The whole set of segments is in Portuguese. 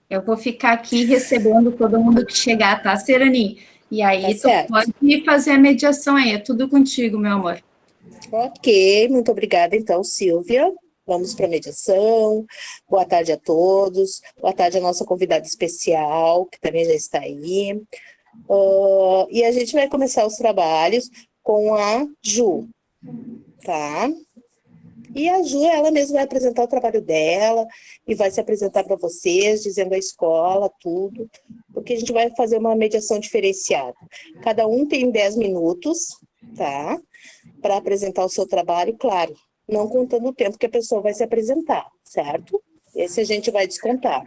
Eu vou ficar aqui recebendo todo mundo que chegar, tá, Serani? E Tá aí tu certo. pode fazer a mediação aí, é tudo contigo, meu amor. Ok, muito obrigada, então, Silvia. Vamos para a mediação. Boa tarde a todos. Boa tarde à nossa convidada especial, que também já está aí. E a gente vai começar os trabalhos com a Ju, tá? E a Ju, ela mesma vai apresentar o trabalho dela e vai se apresentar para vocês, dizendo a escola, tudo, porque a gente vai fazer uma mediação diferenciada. Cada um tem 10 minutos, tá? Para apresentar o seu trabalho, claro, não contando o tempo que a pessoa vai se apresentar, certo? Esse a gente vai descontar.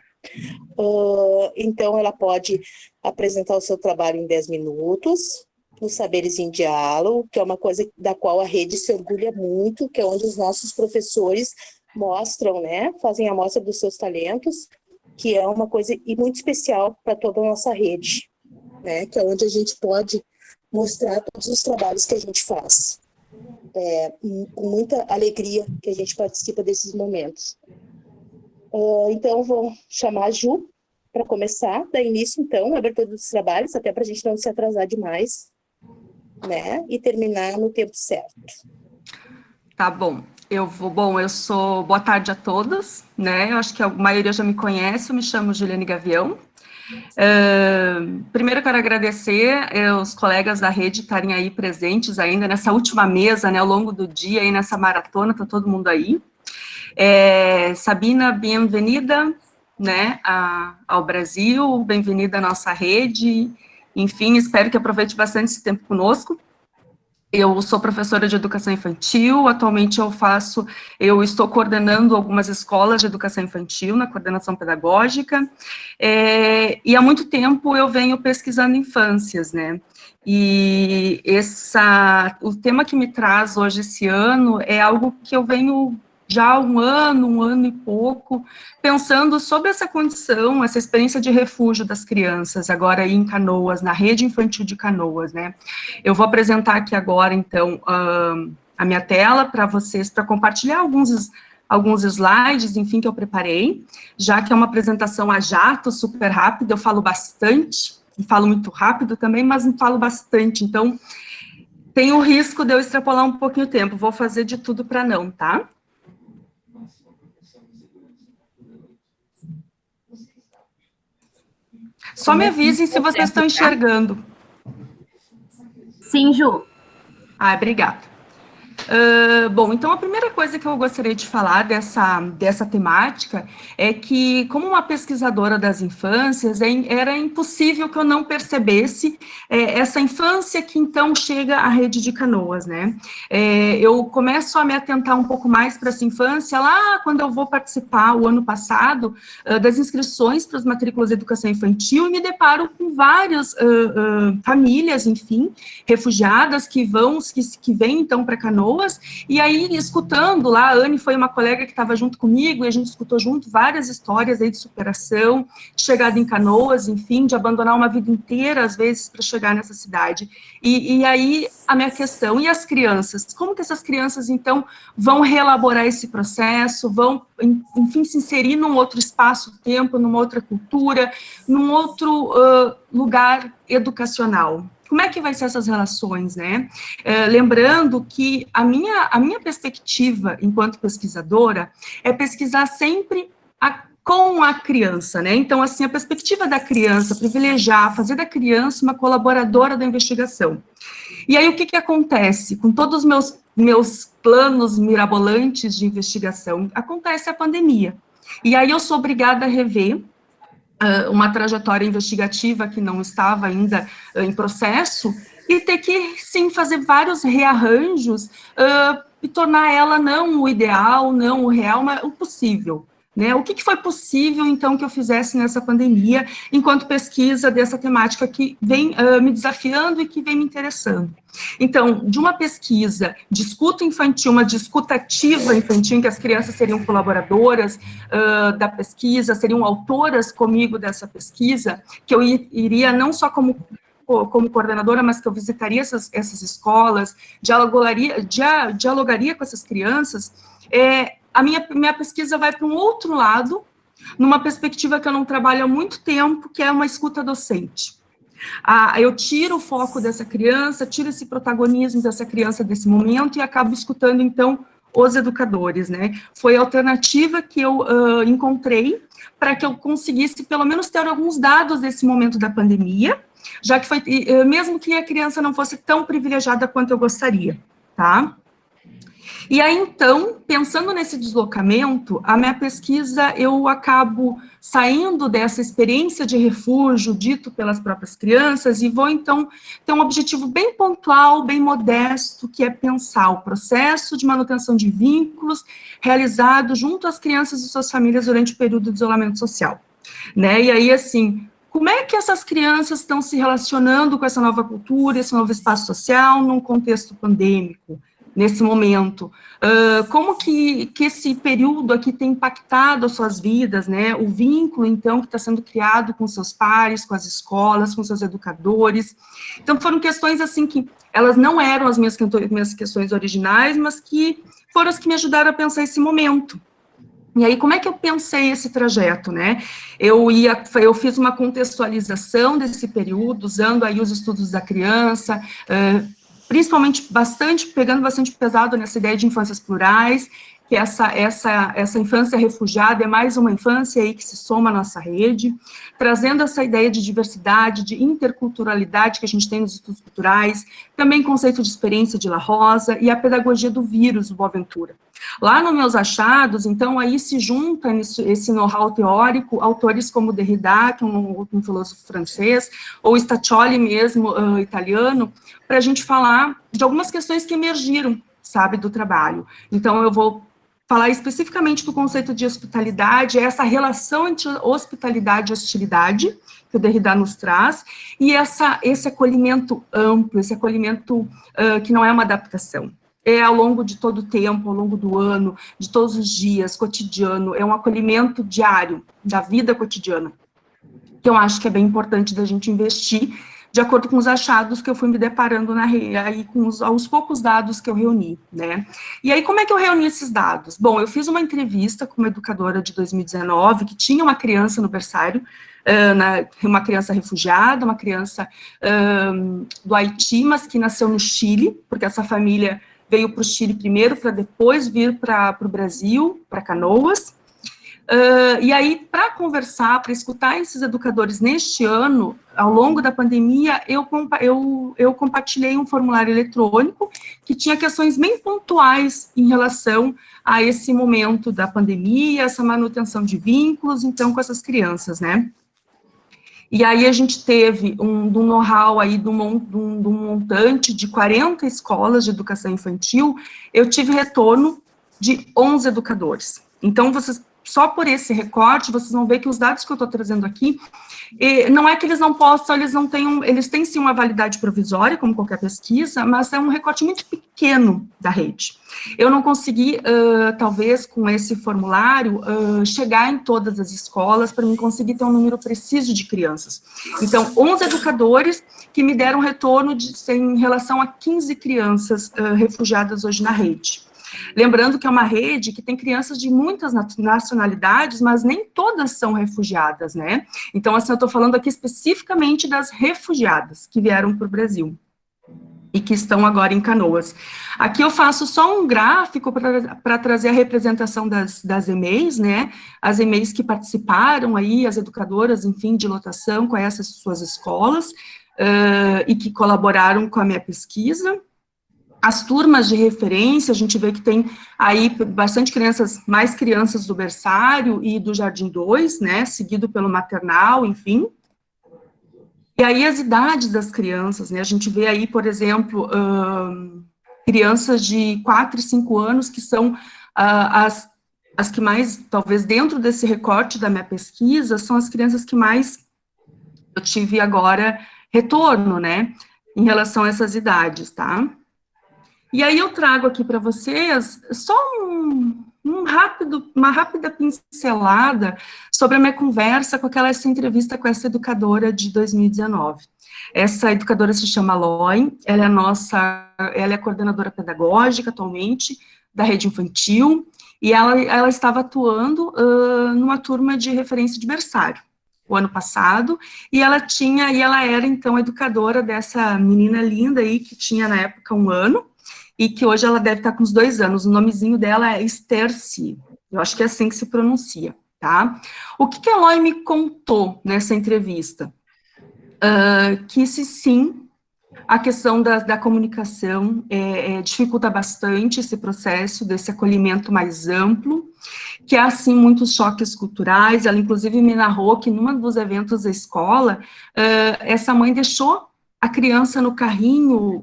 Então, ela pode apresentar o seu trabalho em 10 minutos, nos Saberes em Diálogo, que é uma coisa da qual a rede se orgulha muito, que é onde os nossos professores mostram, né, fazem a mostra dos seus talentos, que é uma coisa muito especial para toda a nossa rede, né, que é onde a gente pode mostrar todos os trabalhos que a gente faz. Com muita alegria que a gente participa desses momentos. Então, vou chamar a Ju para começar, dar início, então, a abertura dos trabalhos, até para a gente não se atrasar demais, né? E terminar no tempo certo. Tá bom. Eu sou, boa tarde a todos, né? Eu acho que a maioria já me conhece, eu me chamo Juliane Gavião. Primeiro, quero agradecer os colegas da rede estarem aí presentes ainda nessa última mesa, né, ao longo do dia, aí nessa maratona, tá todo mundo aí. Sabina, bem-vinda, né, ao Brasil, bem-vinda à nossa rede, enfim, espero que aproveite bastante esse tempo conosco. Eu sou professora de educação infantil, atualmente eu estou coordenando algumas escolas de educação infantil na coordenação pedagógica, e há muito tempo eu venho pesquisando infâncias, né, e o tema que me traz hoje esse ano é algo que eu venho já há um ano e pouco, pensando sobre essa condição, essa experiência de refúgio das crianças, agora aí em Canoas, na rede infantil de Canoas, né. Eu vou apresentar aqui agora, então, a minha tela para vocês, para compartilhar alguns slides, enfim, que eu preparei, já que é uma apresentação a jato, super rápida, eu falo bastante, e falo muito rápido também, mas falo bastante, então, tem o risco de eu extrapolar um pouquinho o tempo, vou fazer de tudo para não, tá? Só me avisem se vocês estão enxergando. Sim, Ju. Obrigada. Bom, então a primeira coisa que eu gostaria de falar dessa temática é que, como uma pesquisadora das infâncias, era impossível que eu não percebesse essa infância que então chega à rede de Canoas, né? Eu começo a me atentar um pouco mais para essa infância lá quando eu vou participar, o ano passado, das inscrições para as matrículas de educação infantil e me deparo com várias famílias, enfim, refugiadas que vêm então para Canoas. E aí, escutando lá, a Anne foi uma colega que estava junto comigo, e a gente escutou junto várias histórias aí de superação, de chegada em Canoas, enfim, de abandonar uma vida inteira, às vezes, para chegar nessa cidade. E aí, a minha questão, e as crianças? Como que essas crianças, então, vão reelaborar esse processo, vão, enfim, se inserir num outro espaço-tempo, numa outra cultura, num outro lugar educacional? Como é que vai ser essas relações, né? Lembrando que a minha perspectiva, enquanto pesquisadora, é pesquisar sempre com a criança, né? Então, assim, a perspectiva da criança, privilegiar, fazer da criança uma colaboradora da investigação. E aí, o que acontece? Com todos os meus planos mirabolantes de investigação, acontece a pandemia. E aí, eu sou obrigada a rever uma trajetória investigativa que não estava ainda em processo, e ter que, sim, fazer vários rearranjos e tornar ela não o ideal, não o real, mas o possível. Né? O que foi possível, então, que eu fizesse nessa pandemia, enquanto pesquisa dessa temática que vem me desafiando e que vem me interessando? Então, de uma pesquisa de escuta infantil, uma de escutativa infantil, em que as crianças seriam colaboradoras da pesquisa, seriam autoras comigo dessa pesquisa, que eu iria não só como coordenadora, mas que eu visitaria essas escolas, dialogaria com essas crianças, a minha pesquisa vai para um outro lado, numa perspectiva que eu não trabalho há muito tempo, que é uma escuta docente. Eu tiro o foco dessa criança, tiro esse protagonismo dessa criança desse momento e acabo escutando, então, os educadores, né? Foi a alternativa que eu encontrei para que eu conseguisse, pelo menos, ter alguns dados desse momento da pandemia, já que foi, mesmo que a criança não fosse tão privilegiada quanto eu gostaria, tá? E aí, então, pensando nesse deslocamento, a minha pesquisa, eu acabo saindo dessa experiência de refúgio dito pelas próprias crianças e vou, então, ter um objetivo bem pontual, bem modesto, que é pensar o processo de manutenção de vínculos realizado junto às crianças e suas famílias durante o período de isolamento social, né? E aí, assim, como é que essas crianças estão se relacionando com essa nova cultura, esse novo espaço social, num contexto pandêmico? Nesse momento, como que esse período aqui tem impactado as suas vidas, né, o vínculo, então, que está sendo criado com seus pares, com as escolas, com seus educadores. Então, foram questões, assim, que elas não eram as minhas questões originais, mas que foram as que me ajudaram a pensar esse momento. E aí, como é que eu pensei esse trajeto, né? Eu fiz uma contextualização desse período, usando aí os estudos da criança, principalmente pegando bastante pesado nessa ideia de infâncias plurais, que essa infância refugiada é mais uma infância aí que se soma à nossa rede, trazendo essa ideia de diversidade, de interculturalidade que a gente tem nos estudos culturais, também conceito de experiência de La Rosa e a pedagogia do vírus, do Boaventura. Lá nos meus achados, então, aí se junta esse know-how teórico, autores como Derrida, que é um filósofo francês, ou Staccioli mesmo, italiano, para a gente falar de algumas questões que emergiram, sabe, do trabalho. Então, eu vou falar especificamente do conceito de hospitalidade, essa relação entre hospitalidade e hostilidade, que o Derrida nos traz, e esse acolhimento amplo, esse acolhimento que não é uma adaptação. É ao longo de todo o tempo, ao longo do ano, de todos os dias, cotidiano, é um acolhimento diário da vida cotidiana, que eu acho que é bem importante da gente investir, de acordo com os achados que eu fui me deparando aí aos poucos dados que eu reuni, né? E aí, como é que eu reuni esses dados? Bom, eu fiz uma entrevista com uma educadora de 2019, que tinha uma criança no berçário, uma criança refugiada, uma criança do Haiti, mas que nasceu no Chile, porque essa família veio para o Chile primeiro, para depois vir para o Brasil, para Canoas. E aí, para conversar, para escutar esses educadores neste ano, ao longo da pandemia, eu compartilhei um formulário eletrônico que tinha questões bem pontuais em relação a esse momento da pandemia, essa manutenção de vínculos, então, com essas crianças, né? E aí a gente teve um know-how aí de um montante de 40 escolas de educação infantil, eu tive retorno de 11 educadores. Então, só por esse recorte, vocês vão ver que os dados que eu estou trazendo aqui, não é que eles não possam, eles têm sim uma validade provisória, como qualquer pesquisa, mas é um recorte muito pequeno da rede. Eu não consegui, talvez, com esse formulário, chegar em todas as escolas para mim conseguir ter um número preciso de crianças. Então, 11 educadores que me deram retorno em relação a 15 crianças refugiadas hoje na rede. Lembrando que é uma rede que tem crianças de muitas nacionalidades, mas nem todas são refugiadas, né? Então, assim, eu estou falando aqui especificamente das refugiadas que vieram para o Brasil e que estão agora em Canoas. Aqui eu faço só um gráfico para trazer a representação das EMEIs, né? As EMEIs que participaram aí, as educadoras, enfim, de lotação com essas suas escolas e que colaboraram com a minha pesquisa. As turmas de referência, a gente vê que tem aí bastante crianças, mais crianças do berçário e do Jardim 2, né, seguido pelo maternal, enfim. E aí as idades das crianças, né, a gente vê aí, por exemplo, crianças de 4 e 5 anos, que são as que mais, talvez dentro desse recorte da minha pesquisa, são as crianças que mais eu tive agora retorno, né, em relação a essas idades, tá? E aí eu trago aqui para vocês só uma rápida pincelada sobre a minha conversa com essa entrevista com essa educadora de 2019. Essa educadora se chama Loin, ela é coordenadora pedagógica atualmente da rede infantil, e ela estava atuando numa turma de referência de berçário, o ano passado, e ela era, então, educadora dessa menina linda aí, que tinha, na época, 1 ano, e que hoje ela deve estar com uns 2 anos. O nomezinho dela é Esterci, eu acho que é assim que se pronuncia, tá? O que a Eloy me contou nessa entrevista? Que se sim, a questão da comunicação dificulta bastante esse processo desse acolhimento mais amplo, que há, sim, muitos choques culturais. Ela, inclusive, me narrou que, num dos eventos da escola, essa mãe deixou a criança no carrinho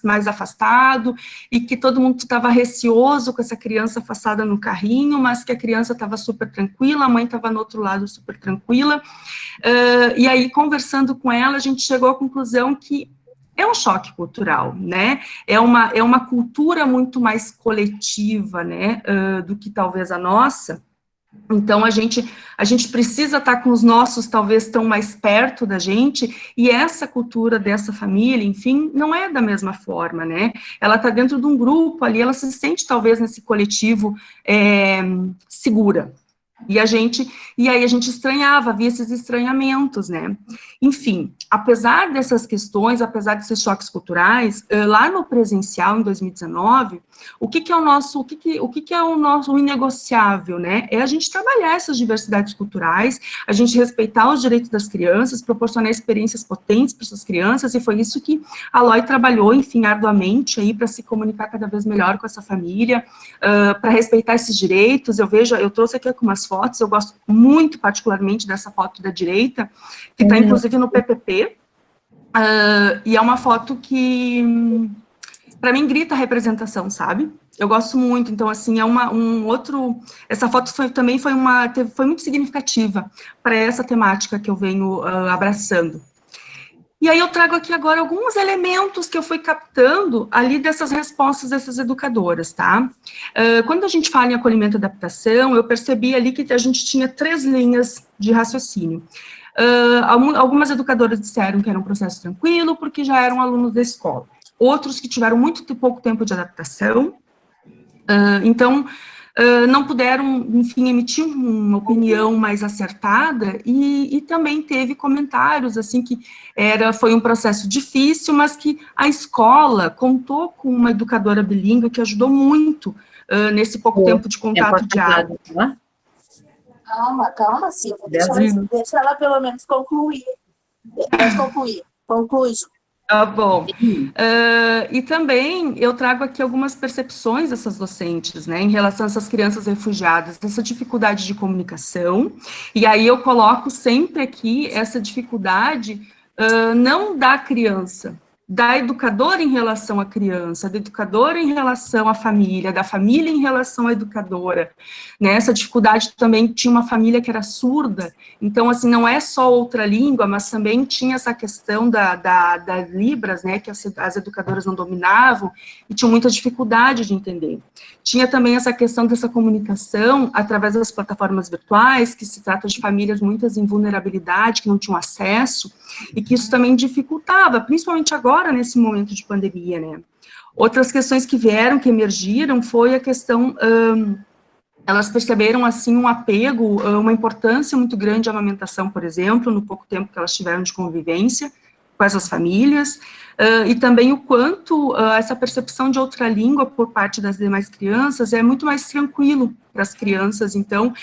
mais afastado, e que todo mundo estava receoso com essa criança afastada no carrinho, mas que a criança estava super tranquila, a mãe estava no outro lado super tranquila. E aí, conversando com ela, a gente chegou à conclusão que é um choque cultural, né? É uma cultura muito mais coletiva, né, do que talvez a nossa. Então, a gente precisa estar com os nossos, talvez, estão mais perto da gente, e essa cultura dessa família, enfim, não é da mesma forma, né? Ela está dentro de um grupo ali, ela se sente, talvez, nesse coletivo segura. E aí a gente estranhava, havia esses estranhamentos, né? Enfim, apesar dessas questões, apesar desses choques culturais, lá no presencial, em 2019, o que é o nosso inegociável, né? É a gente trabalhar essas diversidades culturais, a gente respeitar os direitos das crianças, proporcionar experiências potentes para essas crianças, e foi isso que a Eloy trabalhou, enfim, arduamente aí para se comunicar cada vez melhor com essa família, para respeitar esses direitos. Eu trouxe aqui algumas fotos, eu gosto muito, particularmente, dessa foto da direita, que está, inclusive, no PPP, e é uma foto que, para mim, grita a representação, sabe? Eu gosto muito, então, assim, essa foto também foi muito significativa para essa temática que eu venho abraçando. E aí eu trago aqui agora alguns elementos que eu fui captando ali dessas respostas dessas educadoras, tá? Quando a gente fala em acolhimento e adaptação, eu percebi ali que a gente tinha 3 linhas de raciocínio. Algumas educadoras disseram que era um processo tranquilo, porque já eram alunos da escola. Outros que tiveram muito pouco tempo de adaptação, então não puderam, enfim, emitir uma opinião mais acertada, e também teve comentários, assim, que foi um processo difícil, mas que a escola contou com uma educadora bilíngue que ajudou muito nesse pouco tempo de contato diário. Calma, Silvia, deixa ela pelo menos concluir. Conclui. Tá bom. E também eu trago aqui algumas percepções dessas docentes, né, em relação a essas crianças refugiadas, dessa dificuldade de comunicação, e aí eu coloco sempre aqui essa dificuldade não da criança, da educadora em relação à criança, da educadora em relação à família, da família em relação à educadora, né? Essa dificuldade também tinha uma família que era surda, então, assim, não é só outra língua, mas também tinha essa questão da Libras, né, que as educadoras não dominavam, e tinham muita dificuldade de entender. Tinha também essa questão dessa comunicação através das plataformas virtuais, que se trata de famílias muitas em vulnerabilidade, que não tinham acesso, e que isso também dificultava, principalmente agora, nesse momento de pandemia, né. Outras questões que emergiram, foi a questão, elas perceberam, assim, um apego, uma importância muito grande à amamentação, por exemplo, no pouco tempo que elas tiveram de convivência com essas famílias, e também o quanto essa percepção de outra língua por parte das demais crianças é muito mais tranquilo para as crianças, então,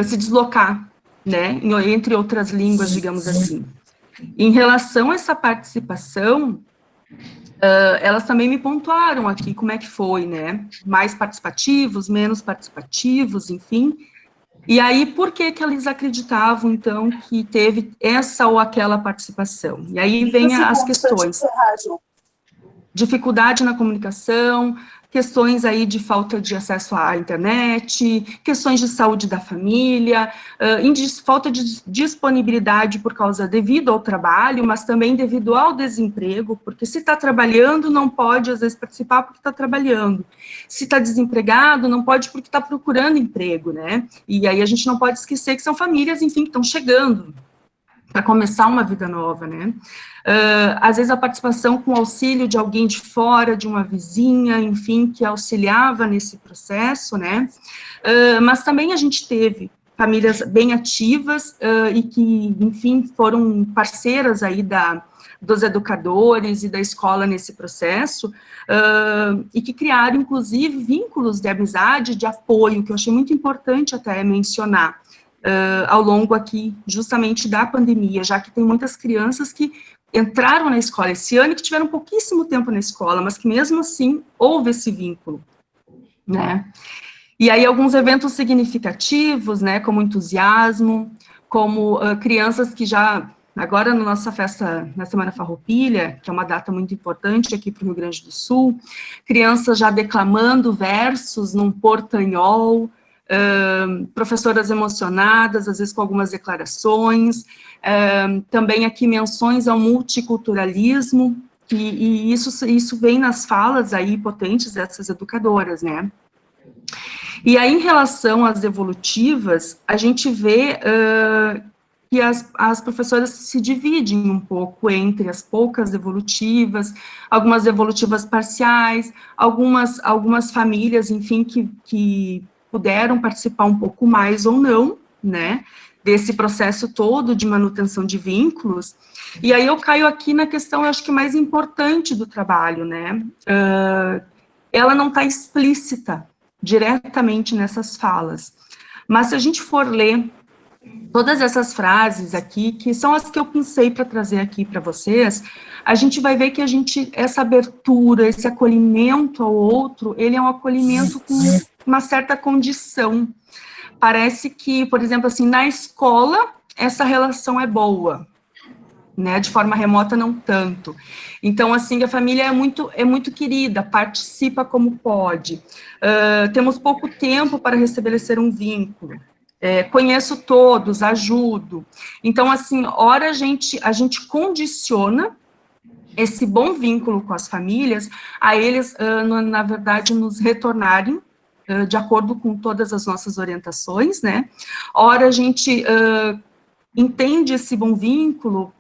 se deslocar, né, entre outras línguas, digamos assim. Em relação a essa participação, elas também me pontuaram aqui como é que foi, né, mais participativos, menos participativos, enfim, e aí por que eles acreditavam, então, que teve essa ou aquela participação? E aí vem as questões. Dificuldade na comunicação, questões aí de falta de acesso à internet, questões de saúde da família, falta de disponibilidade devido ao trabalho, mas também devido ao desemprego, porque se está trabalhando, não pode, às vezes, participar porque está trabalhando. Se está desempregado, não pode porque está procurando emprego, né? E aí a gente não pode esquecer que são famílias, enfim, que estão chegando para começar uma vida nova, né? Às vezes a participação com auxílio de alguém de fora, de uma vizinha, enfim, que auxiliava nesse processo, né? Mas também a gente teve famílias bem ativas e que, enfim, foram parceiras aí dos educadores e da escola nesse processo, e que criaram, inclusive, vínculos de amizade, de apoio, que eu achei muito importante até mencionar, ao longo aqui, justamente da pandemia, já que tem muitas crianças que entraram na escola esse ano e que tiveram pouquíssimo tempo na escola, mas que mesmo assim houve esse vínculo, né? E aí alguns eventos significativos, né, como entusiasmo, como crianças que já, agora na nossa festa, na Semana Farroupilha, que é uma data muito importante aqui para o Rio Grande do Sul, crianças já declamando versos num portanhol, professoras emocionadas, às vezes com algumas declarações, também aqui menções ao multiculturalismo, e isso vem nas falas aí potentes dessas educadoras, né? E aí, em relação às evolutivas, a gente vê que as professoras se dividem um pouco entre as poucas evolutivas, algumas evolutivas parciais, algumas famílias, enfim, que puderam participar um pouco mais ou não, né, desse processo todo de manutenção de vínculos. E aí eu caio aqui na questão, eu acho que mais importante do trabalho, né, ela não está explícita diretamente nessas falas, mas se a gente for ler todas essas frases aqui, que são as que eu pensei para trazer aqui para vocês, a gente vai ver que essa abertura, esse acolhimento ao outro, ele é um acolhimento com uma certa condição. Parece que, por exemplo, assim, na escola, essa relação é boa, né, de forma remota não tanto. Então, assim, a família é muito querida, participa como pode. Temos pouco tempo para restabelecer um vínculo. Conheço todos, ajudo. Então, assim, ora a gente condiciona esse bom vínculo com as famílias a eles, na verdade, nos retornarem de acordo com todas as nossas orientações, né? Ora a gente entende esse bom vínculo,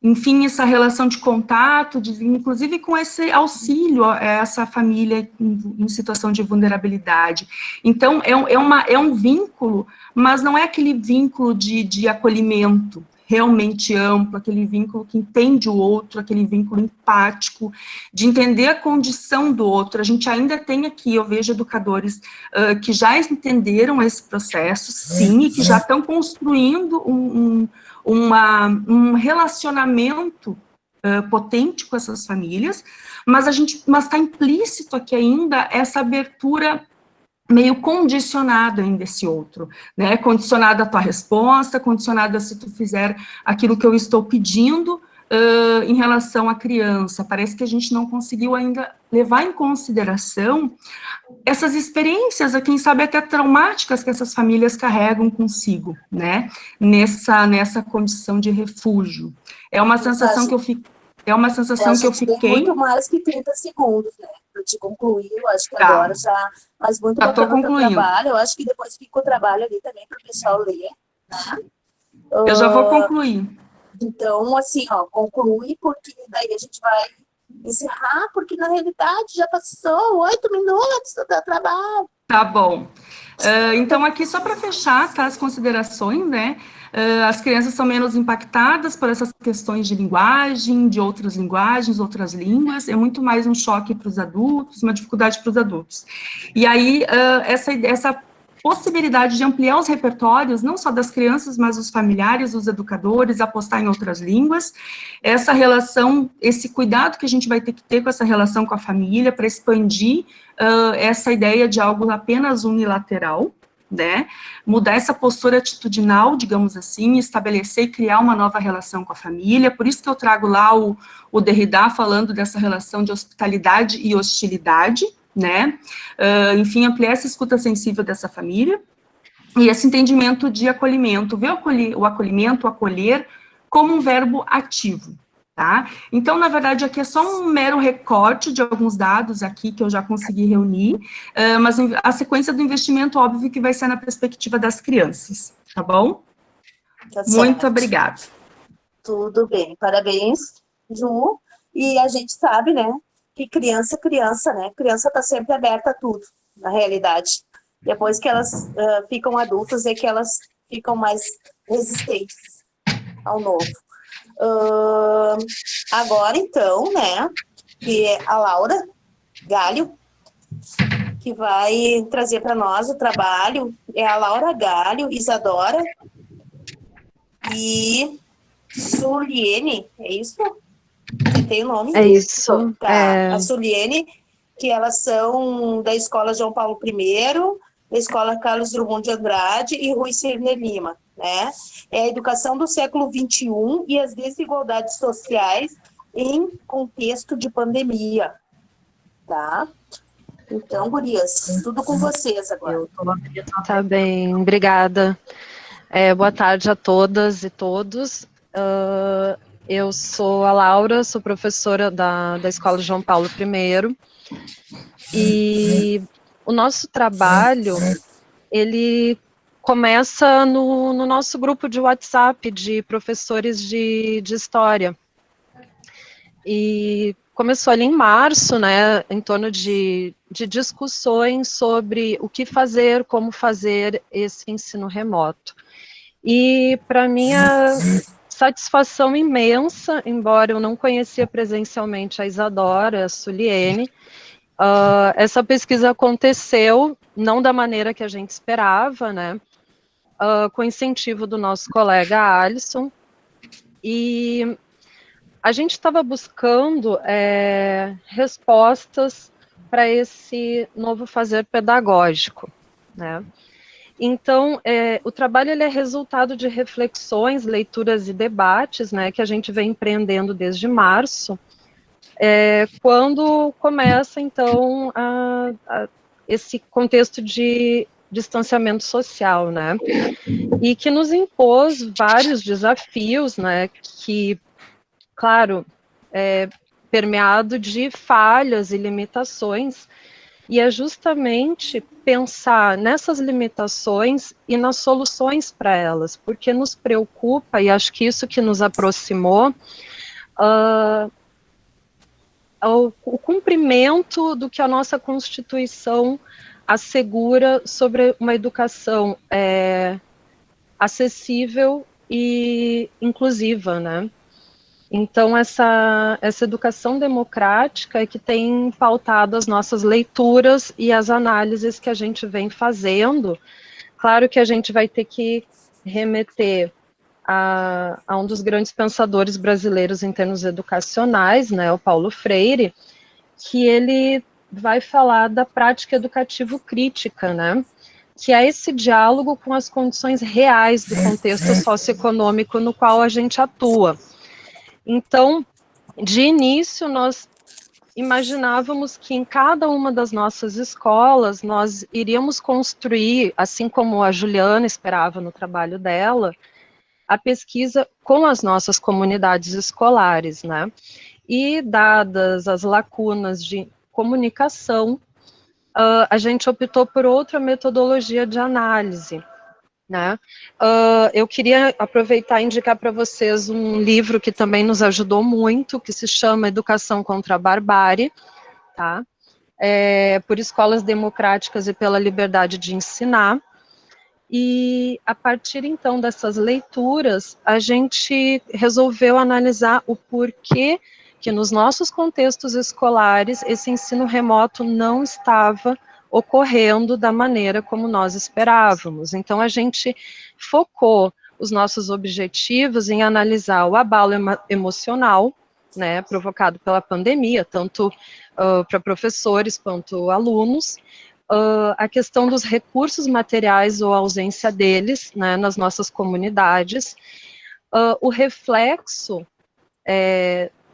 enfim, essa relação de contato, inclusive com esse auxílio a essa família em situação de vulnerabilidade. Então, é um vínculo, mas não é aquele vínculo de acolhimento realmente amplo, aquele vínculo que entende o outro, aquele vínculo empático, de entender a condição do outro. A gente ainda tem aqui, eu vejo educadores que já entenderam esse processo, sim, e que já estão construindo um relacionamento potente com essas famílias, mas está implícito aqui ainda essa abertura meio condicionado ainda esse outro, né, condicionado à tua resposta, condicionado a se tu fizer aquilo que eu estou pedindo em relação à criança. Parece que a gente não conseguiu ainda levar em consideração essas experiências, quem sabe até traumáticas que essas famílias carregam consigo, né, nessa condição de refúgio. É uma sensação que eu fiquei... Tem muito mais que 30 segundos, né, para te concluir, eu acho que agora já, mas muito bacana o teu trabalho, eu acho que depois fica o trabalho ali também para o pessoal ler, né? Eu já vou concluir. Então, assim, ó, conclui, porque daí a gente vai encerrar, porque na realidade já passou 8 minutos do teu trabalho. Tá bom. Então, aqui só para fechar, tá, as considerações, né? As crianças são menos impactadas por essas questões de linguagem, de outras linguagens, outras línguas, é muito mais um choque para os adultos, uma dificuldade para os adultos. E aí, essa possibilidade de ampliar os repertórios, não só das crianças, mas dos familiares, dos educadores, apostar em outras línguas, essa relação, esse cuidado que a gente vai ter que ter com essa relação com a família, para expandir essa ideia de algo apenas unilateral, né, mudar essa postura atitudinal, digamos assim, estabelecer e criar uma nova relação com a família. Por isso que eu trago lá o Derrida falando dessa relação de hospitalidade e hostilidade, né, enfim, ampliar essa escuta sensível dessa família, e esse entendimento de acolhimento, ver o acolhimento, o acolher, como um verbo ativo, tá? Então, na verdade, aqui é só um mero recorte de alguns dados aqui que eu já consegui reunir, mas a sequência do investimento, óbvio, que vai ser na perspectiva das crianças, tá bom? Tá Muito certo. obrigada. Tudo bem. Parabéns, Ju. E a gente sabe, né, que criança, né? Criança tá sempre aberta a tudo, na realidade. Depois que elas ficam adultas, é que elas ficam mais resistentes ao novo. Agora, então, né, que é a Laura Galho, que vai trazer para nós o trabalho. É a Laura Galho, Isadora e Suliene, é isso? Você tem o nome? É isso. Tá. A Suliene, que elas são da Escola João Paulo I, da Escola Carlos Drummond de Andrade e Rui Cirne Lima, né? É a educação do século XXI e as desigualdades sociais em contexto de pandemia, tá? Então, gurias, tudo com vocês agora. Tá bem, obrigada. Boa tarde a todas e todos. Eu sou a Laura, sou professora da Escola João Paulo I, e o nosso trabalho, ele começa no nosso grupo de WhatsApp de professores de História. E começou ali em março, né, em torno de discussões sobre o que fazer, como fazer esse ensino remoto. E para minha satisfação imensa, embora eu não conhecia presencialmente a Isadora, a Suliene, essa pesquisa aconteceu não da maneira que a gente esperava, né, com incentivo do nosso colega Alisson, e a gente estava buscando respostas para esse novo fazer pedagógico, né? Então, o trabalho ele é resultado de reflexões, leituras e debates, né, que a gente vem empreendendo desde março, quando começa, então, esse contexto de distanciamento social, né, e que nos impôs vários desafios, né, que, claro, permeado de falhas e limitações, e é justamente pensar nessas limitações e nas soluções para elas, porque nos preocupa, e acho que isso que nos aproximou, o cumprimento do que a nossa Constituição assegura sobre uma educação acessível e inclusiva, né? Então, essa educação democrática é que tem pautado as nossas leituras e as análises que a gente vem fazendo. Claro que a gente vai ter que remeter a um dos grandes pensadores brasileiros em termos educacionais, né, o Paulo Freire, que ele vai falar da prática educativo-crítica, né, que é esse diálogo com as condições reais do contexto socioeconômico no qual a gente atua. Então, de início, nós imaginávamos que em cada uma das nossas escolas nós iríamos construir, assim como a Juliana esperava no trabalho dela, a pesquisa com as nossas comunidades escolares, né? E dadas as lacunas de comunicação, a gente optou por outra metodologia de análise, né? Eu queria aproveitar e indicar para vocês um livro que também nos ajudou muito, que se chama Educação contra a Barbárie, tá? Por Escolas Democráticas e pela Liberdade de Ensinar. E a partir então dessas leituras, a gente resolveu analisar o porquê que nos nossos contextos escolares esse ensino remoto não estava ocorrendo da maneira como nós esperávamos. Então, a gente focou os nossos objetivos em analisar o abalo emocional, né, provocado pela pandemia, tanto para professores quanto alunos, a questão dos recursos materiais ou a ausência deles, né, nas nossas comunidades, o reflexo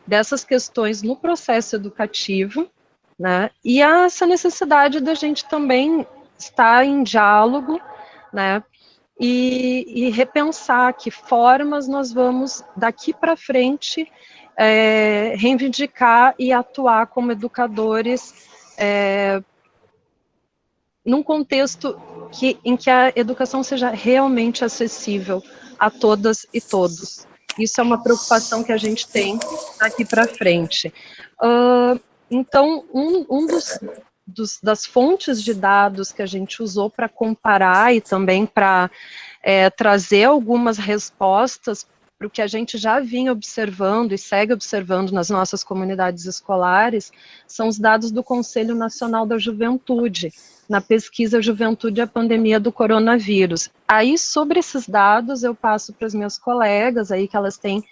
dessas questões no processo educativo, né, e essa necessidade da gente também estar em diálogo, né, e repensar que formas nós vamos, daqui para frente, reivindicar e atuar como educadores num contexto em que a educação seja realmente acessível a todas e todos. Isso é uma preocupação que a gente tem daqui para frente. Então, das fontes de dados que a gente usou para comparar e também para trazer algumas respostas para o que a gente já vinha observando e segue observando nas nossas comunidades escolares, são os dados do Conselho Nacional da Juventude, na pesquisa Juventude e a Pandemia do Coronavírus. Aí, sobre esses dados, eu passo para as minhas colegas, aí que elas têm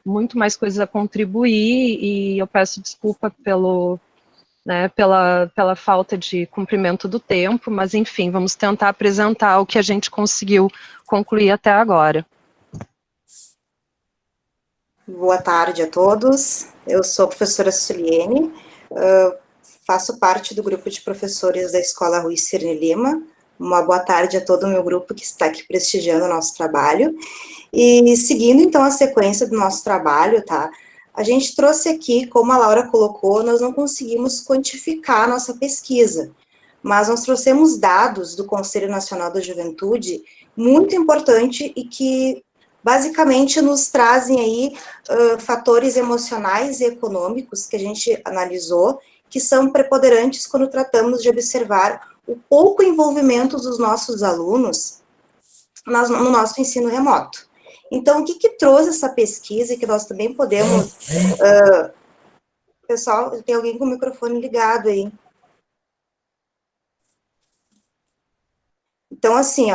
muito mais coisas a contribuir, e eu peço desculpa pela falta de cumprimento do tempo, mas, enfim, vamos tentar apresentar o que a gente conseguiu concluir até agora. Boa tarde a todos, eu sou a professora Suliene, faço parte do grupo de professores da Escola Rui Cirne Lima. Uma boa tarde a todo o meu grupo que está aqui prestigiando o nosso trabalho. E seguindo, então, a sequência do nosso trabalho, tá? A gente trouxe aqui, como a Laura colocou, nós não conseguimos quantificar a nossa pesquisa, mas nós trouxemos dados do Conselho Nacional da Juventude muito importante e que basicamente nos trazem aí fatores emocionais e econômicos que a gente analisou, que são preponderantes quando tratamos de observar o pouco envolvimento dos nossos alunos no nosso ensino remoto. Então, o que trouxe essa pesquisa, e que nós também podemos... pessoal, tem alguém com o microfone ligado aí. Então, assim,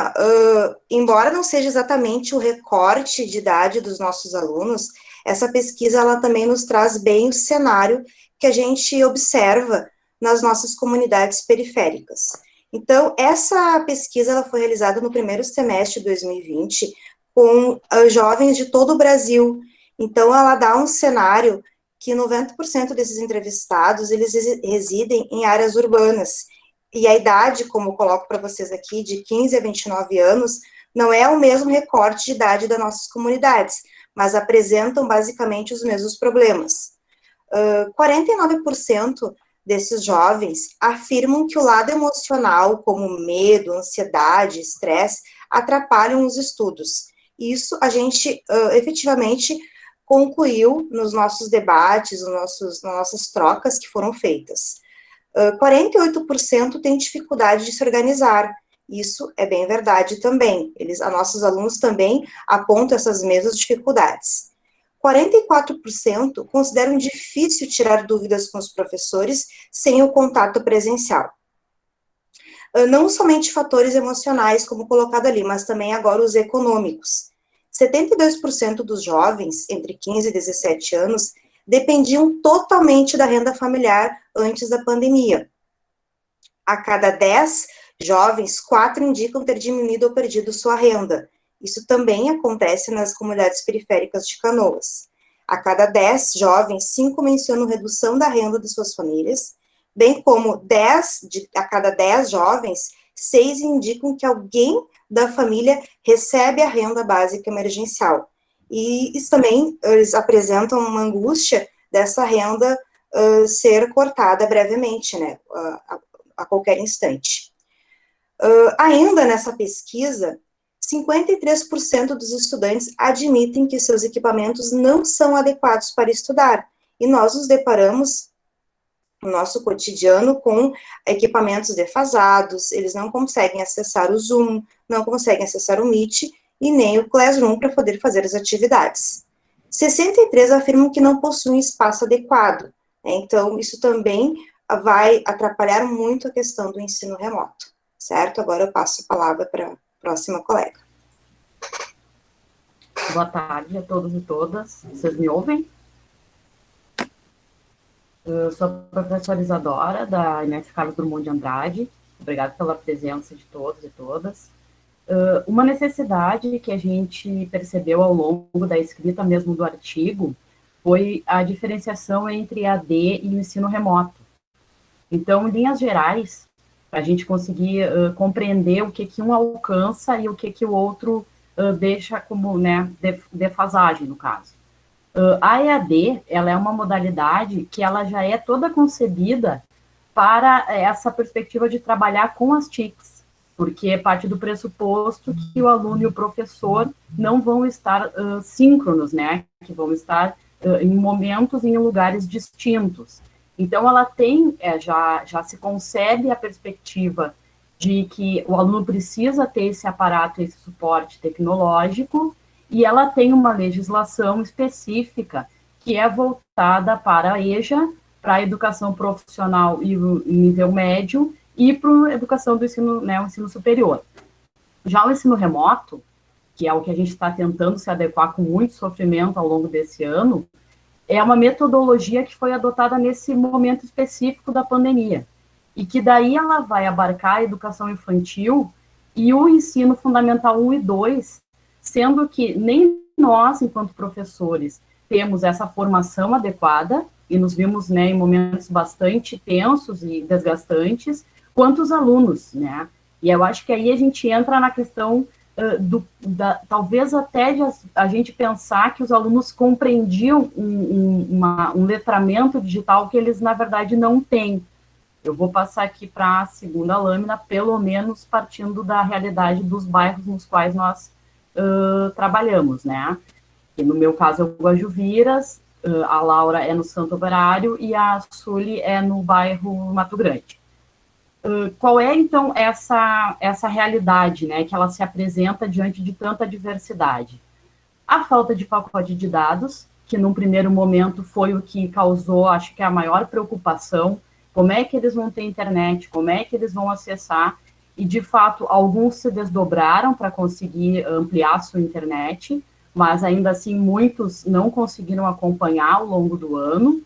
embora não seja exatamente o recorte de idade dos nossos alunos, essa pesquisa, ela também nos traz bem o cenário que a gente observa nas nossas comunidades periféricas. Então, essa pesquisa, ela foi realizada no primeiro semestre de 2020, com jovens de todo o Brasil. Então, ela dá um cenário que 90% desses entrevistados, eles residem em áreas urbanas. E a idade, como eu coloco para vocês aqui, de 15 a 29 anos, não é o mesmo recorte de idade das nossas comunidades, mas apresentam basicamente os mesmos problemas. 49% desses jovens afirmam que o lado emocional, como medo, ansiedade, estresse, atrapalham os estudos. Isso a gente efetivamente concluiu nos nossos debates, nas nossas trocas que foram feitas. 48% têm dificuldade de se organizar. Isso é bem verdade também. Nossos alunos também apontam essas mesmas dificuldades. 44% consideram difícil tirar dúvidas com os professores sem o contato presencial. Não somente fatores emocionais, como colocado ali, mas também agora os econômicos. 72% dos jovens, entre 15 e 17 anos, dependiam totalmente da renda familiar antes da pandemia. A cada 10 jovens, 4 indicam ter diminuído ou perdido sua renda. Isso também acontece nas comunidades periféricas de Canoas. A cada 10 jovens, 5 mencionam redução da renda de suas famílias, bem como a cada 10 jovens, 6 indicam que alguém da família recebe a renda básica emergencial. E isso também, eles apresentam uma angústia dessa renda ser cortada brevemente, né, a qualquer instante. Ainda nessa pesquisa, 53% dos estudantes admitem que seus equipamentos não são adequados para estudar, e nós nos deparamos no nosso cotidiano com equipamentos defasados, eles não conseguem acessar o Zoom, não conseguem acessar o Meet, e nem o Classroom para poder fazer as atividades. 63% afirmam que não possuem espaço adequado, né? Então, isso também vai atrapalhar muito a questão do ensino remoto, certo? Agora eu passo a palavra para a próxima colega. Boa tarde a todos e todas. Vocês me ouvem? Eu sou a professora Isadora, da Inés Carlos Drummond de Andrade. Obrigada pela presença de todos e todas. Uma necessidade que a gente percebeu ao longo da escrita mesmo do artigo foi a diferenciação entre AD e o ensino remoto. Então, em linhas gerais, a gente conseguir compreender o que um alcança e o que o outro deixa como, né, defasagem, no caso. A EAD, ela é uma modalidade que ela já é toda concebida para essa perspectiva de trabalhar com as TICs, porque é parte do pressuposto que o aluno e o professor não vão estar síncronos, né, que vão estar em momentos e em lugares distintos. Então, ela tem, já se concebe a perspectiva de que o aluno precisa ter esse aparato, esse suporte tecnológico, e ela tem uma legislação específica que é voltada para a EJA, para a educação profissional e o nível médio, e para a educação do ensino, né, o ensino superior. Já o ensino remoto, que é o que a gente está tentando se adequar com muito sofrimento ao longo desse ano, é uma metodologia que foi adotada nesse momento específico da pandemia, e que daí ela vai abarcar a educação infantil e o ensino fundamental 1 e 2, sendo que nem nós, enquanto professores, temos essa formação adequada, e nos vimos, né, em momentos bastante tensos e desgastantes, quanto os alunos, né? E eu acho que aí a gente entra na questão talvez até de a gente pensar que os alunos compreendiam um letramento digital que eles, na verdade, não têm. Eu vou passar aqui para a segunda lâmina, pelo menos partindo da realidade dos bairros nos quais nós trabalhamos, né? E no meu caso é o Guajuviras, a Laura é no Santo Operário e a Sully é no bairro Mato Grande. Qual é, então, essa realidade, né, que ela se apresenta diante de tanta diversidade? A falta de pacote de dados, que num primeiro momento foi o que causou, acho que a maior preocupação, como é que eles vão ter internet, como é que eles vão acessar, e de fato alguns se desdobraram para conseguir ampliar a sua internet, mas ainda assim muitos não conseguiram acompanhar ao longo do ano.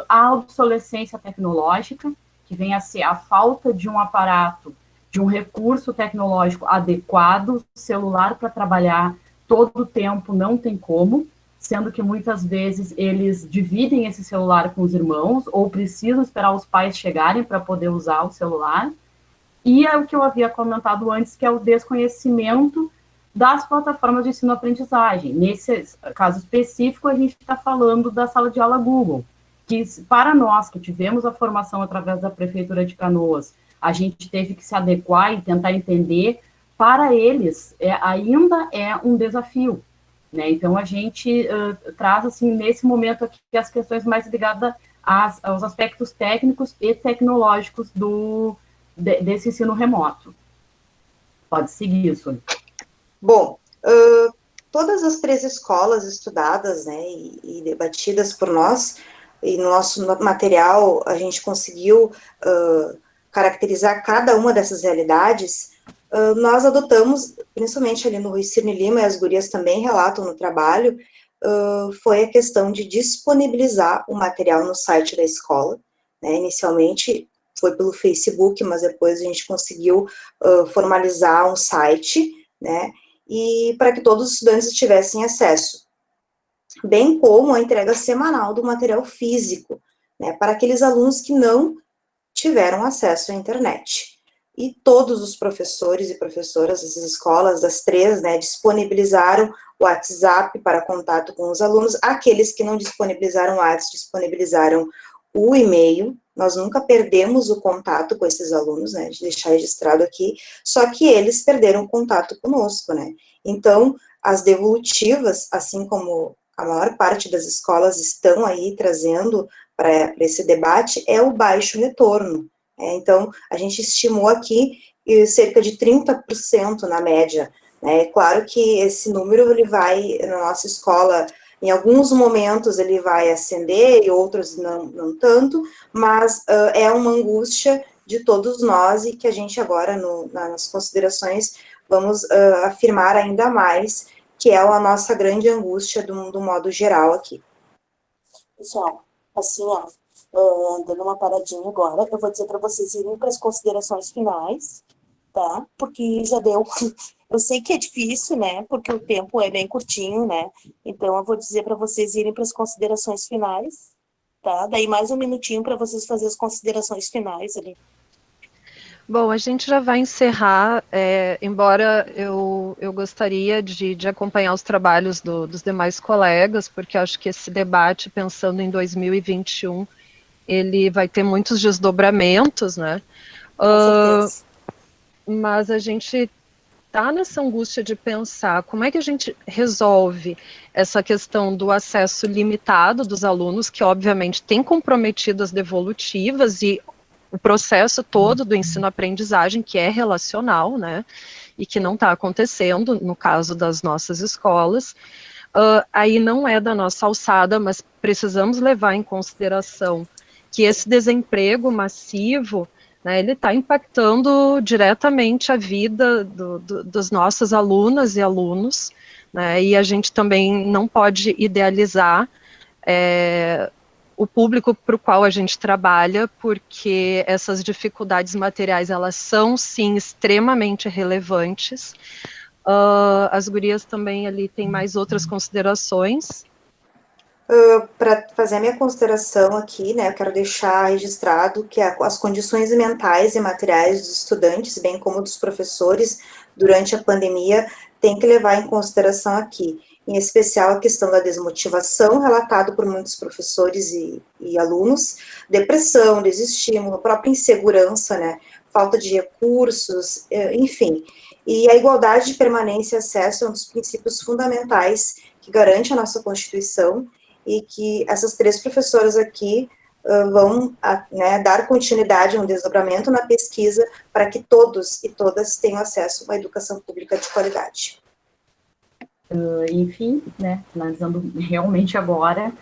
A obsolescência tecnológica, que vem a ser a falta de um aparato, de um recurso tecnológico adequado, celular para trabalhar todo o tempo não tem como, sendo que muitas vezes eles dividem esse celular com os irmãos, ou precisam esperar os pais chegarem para poder usar o celular. E é o que eu havia comentado antes, que é o desconhecimento das plataformas de ensino-aprendizagem. Nesse caso específico, a gente está falando da sala de aula Google, que para nós que tivemos a formação através da Prefeitura de Canoas, a gente teve que se adequar e tentar entender, para eles ainda é um desafio, né? Então a gente traz, assim, nesse momento aqui, as questões mais ligadas aos aspectos técnicos e tecnológicos desse ensino remoto. Pode seguir, Sônia. Bom, todas as 3 escolas estudadas, né, e debatidas por nós, e no nosso material a gente conseguiu caracterizar cada uma dessas realidades. Nós adotamos, principalmente ali no Rui Cirne Lima, e as gurias também relatam no trabalho, foi a questão de disponibilizar o material no site da escola, né, inicialmente foi pelo Facebook, mas depois a gente conseguiu formalizar um site, né, e para que todos os estudantes tivessem acesso, bem como a entrega semanal do material físico, né, para aqueles alunos que não tiveram acesso à internet. E todos os professores e professoras das escolas, das 3, né, disponibilizaram o WhatsApp para contato com os alunos. Aqueles que não disponibilizaram o WhatsApp, disponibilizaram o e-mail. Nós nunca perdemos o contato com esses alunos, né, de deixar registrado aqui, só que eles perderam o contato conosco, né. Então, as devolutivas, assim como a maior parte das escolas estão aí trazendo para esse debate, é o baixo retorno. Então, a gente estimou aqui cerca de 30% na média. É claro que esse número, ele vai, na nossa escola, em alguns momentos ele vai ascender, e outros não tanto, mas é uma angústia de todos nós, e que a gente agora, nas considerações, vamos afirmar ainda mais, que é a nossa grande angústia do modo geral aqui. Pessoal, assim, ó, dando uma paradinha agora, eu vou dizer para vocês irem para as considerações finais, tá? Porque já deu. Eu sei que é difícil, né? Porque o tempo é bem curtinho, né? Então eu vou dizer para vocês irem para as considerações finais, tá? Daí mais um minutinho para vocês fazerem as considerações finais ali. Bom, a gente já vai encerrar, embora eu gostaria de acompanhar os trabalhos dos demais colegas, porque acho que esse debate, pensando em 2021, ele vai ter muitos desdobramentos, né? Com certeza. Mas a gente está nessa angústia de pensar como é que a gente resolve essa questão do acesso limitado dos alunos, que obviamente tem comprometido as devolutivas e o processo todo do ensino-aprendizagem, que é relacional, né, e que não está acontecendo no caso das nossas escolas. Aí não é da nossa alçada, mas precisamos levar em consideração que esse desemprego massivo, né, ele está impactando diretamente a vida dos nossos alunas e alunos, né, e a gente também não pode idealizar o público para o qual a gente trabalha, porque essas dificuldades materiais, elas são, sim, extremamente relevantes. As gurias também ali têm mais outras considerações. Para fazer a minha consideração aqui, né, eu quero deixar registrado que as condições mentais e materiais dos estudantes, bem como dos professores, durante a pandemia, tem que levar em consideração aqui, em especial a questão da desmotivação, relatado por muitos professores e alunos, depressão, desestímulo, própria insegurança, né, falta de recursos, enfim. E a igualdade de permanência e acesso é um dos princípios fundamentais que garante a nossa Constituição, e que essas 3 professoras aqui vão né, dar continuidade, um desdobramento na pesquisa para que todos e todas tenham acesso a uma educação pública de qualidade. Enfim, né, finalizando realmente agora,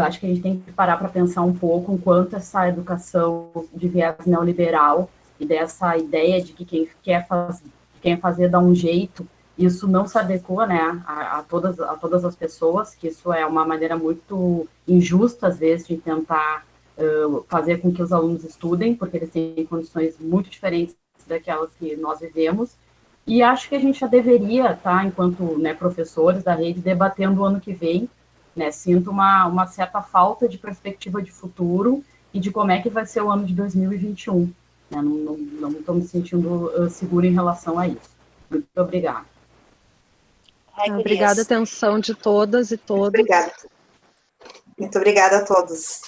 acho que a gente tem que parar para pensar um pouco enquanto essa educação de viés neoliberal e dessa ideia de que quem quer fazer dá um jeito, isso não se adequa, né, a todas as pessoas, que isso é uma maneira muito injusta, às vezes, de tentar fazer com que os alunos estudem, porque eles têm condições muito diferentes daquelas que nós vivemos, e acho que a gente já deveria, tá, enquanto, né, professores da rede, debatendo o ano que vem, né, sinto uma certa falta de perspectiva de futuro e de como é que vai ser o ano de 2021, né, não estou me sentindo segura em relação a isso. Muito obrigada. Obrigada, atenção de todas e todos. Obrigada. Muito obrigada a todos.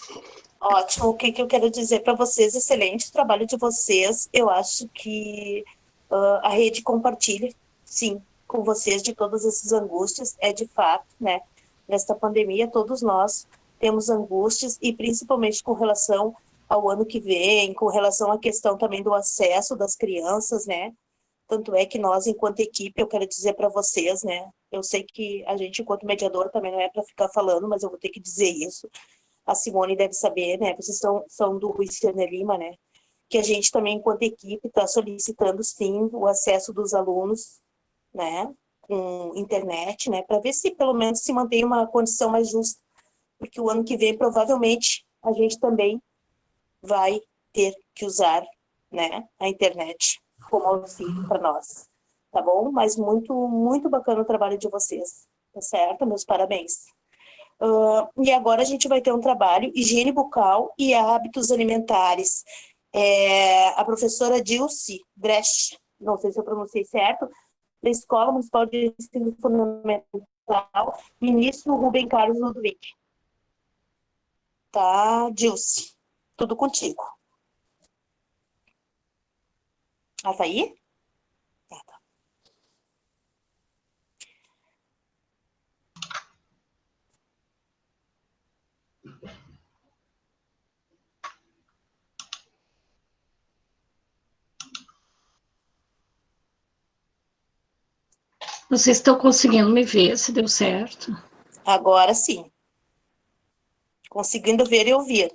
Ótimo, o que eu quero dizer para vocês, excelente trabalho de vocês, eu acho que a rede compartilha, sim, com vocês de todas essas angústias, de fato, né, nesta pandemia todos nós temos angústias, e principalmente com relação ao ano que vem, com relação à questão também do acesso das crianças, né, tanto é que nós, enquanto equipe, eu quero dizer para vocês, né, eu sei que a gente, enquanto mediador, também não é para ficar falando, mas eu vou ter que dizer isso, a Simone deve saber, né, vocês são do Rui Cirne Lima, né, que a gente também, enquanto equipe, está solicitando, sim, o acesso dos alunos, né, com internet, né, para ver se, pelo menos, se mantém uma condição mais justa, porque o ano que vem, provavelmente, a gente também vai ter que usar, né, a internet como auxílio para nós, tá bom? Mas muito, muito bacana o trabalho de vocês, tá certo? Meus parabéns. E agora a gente vai ter um trabalho, higiene bucal e hábitos alimentares. A professora Dilce Brecht, não sei se eu pronunciei certo, da Escola Municipal de Ensino Fundamental, ministro Rubem Carlos Ludwig. Tá, Dilce, tudo contigo. Tá aí? Tá. Vocês estão conseguindo me ver, se deu certo? Agora sim. Conseguindo ver e ouvir.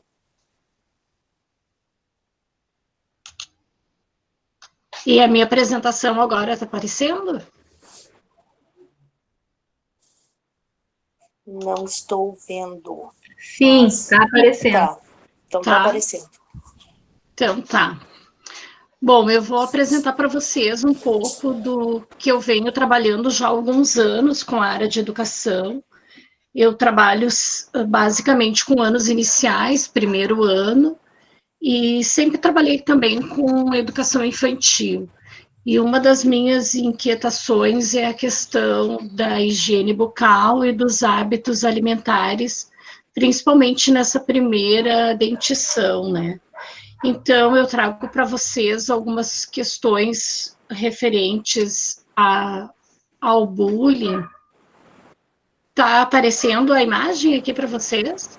E a minha apresentação agora está aparecendo? Não estou vendo. Sim, está aparecendo. Tá. Então tá aparecendo. Então tá. Bom, eu vou apresentar para vocês um pouco do que eu venho trabalhando já há alguns anos com a área de educação. Eu trabalho basicamente com anos iniciais, primeiro ano, e sempre trabalhei também com educação infantil. E uma das minhas inquietações é a questão da higiene bucal e dos hábitos alimentares principalmente nessa primeira dentição, né? Então, eu trago para vocês algumas questões referentes ao bullying. Tá aparecendo a imagem aqui para vocês?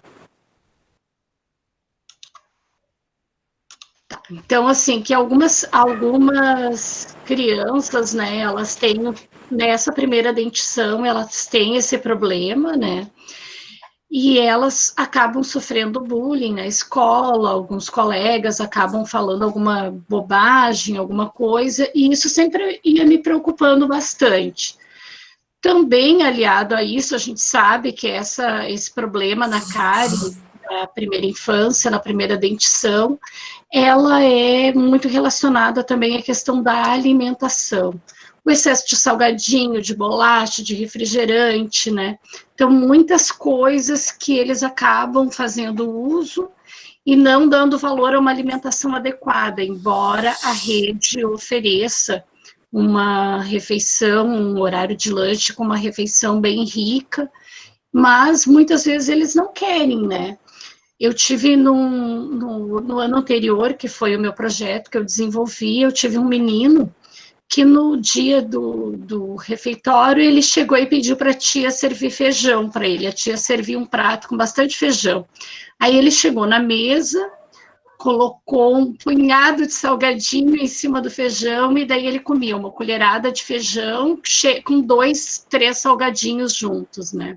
Tá. Então, assim, que algumas crianças, né, elas têm, nessa primeira dentição, elas têm esse problema, né? E elas acabam sofrendo bullying na escola, alguns colegas acabam falando alguma bobagem, alguma coisa, e isso sempre ia me preocupando bastante. Também, aliado a isso, a gente sabe que esse problema na cárie, na primeira infância, na primeira dentição, ela é muito relacionada também à questão da alimentação. O excesso de salgadinho, de bolacha, de refrigerante, né? Então, muitas coisas que eles acabam fazendo uso e não dando valor a uma alimentação adequada, embora a rede ofereça uma refeição, um horário de lanche com uma refeição bem rica, mas muitas vezes eles não querem, né? Eu tive no ano anterior, que foi o meu projeto que eu desenvolvi, eu tive um menino que no dia do refeitório, ele chegou e pediu para a tia servir feijão para ele. A tia servia um prato com bastante feijão. Aí ele chegou na mesa, colocou um punhado de salgadinho em cima do feijão, e daí ele comia uma colherada de feijão com 2, 3 salgadinhos juntos, né?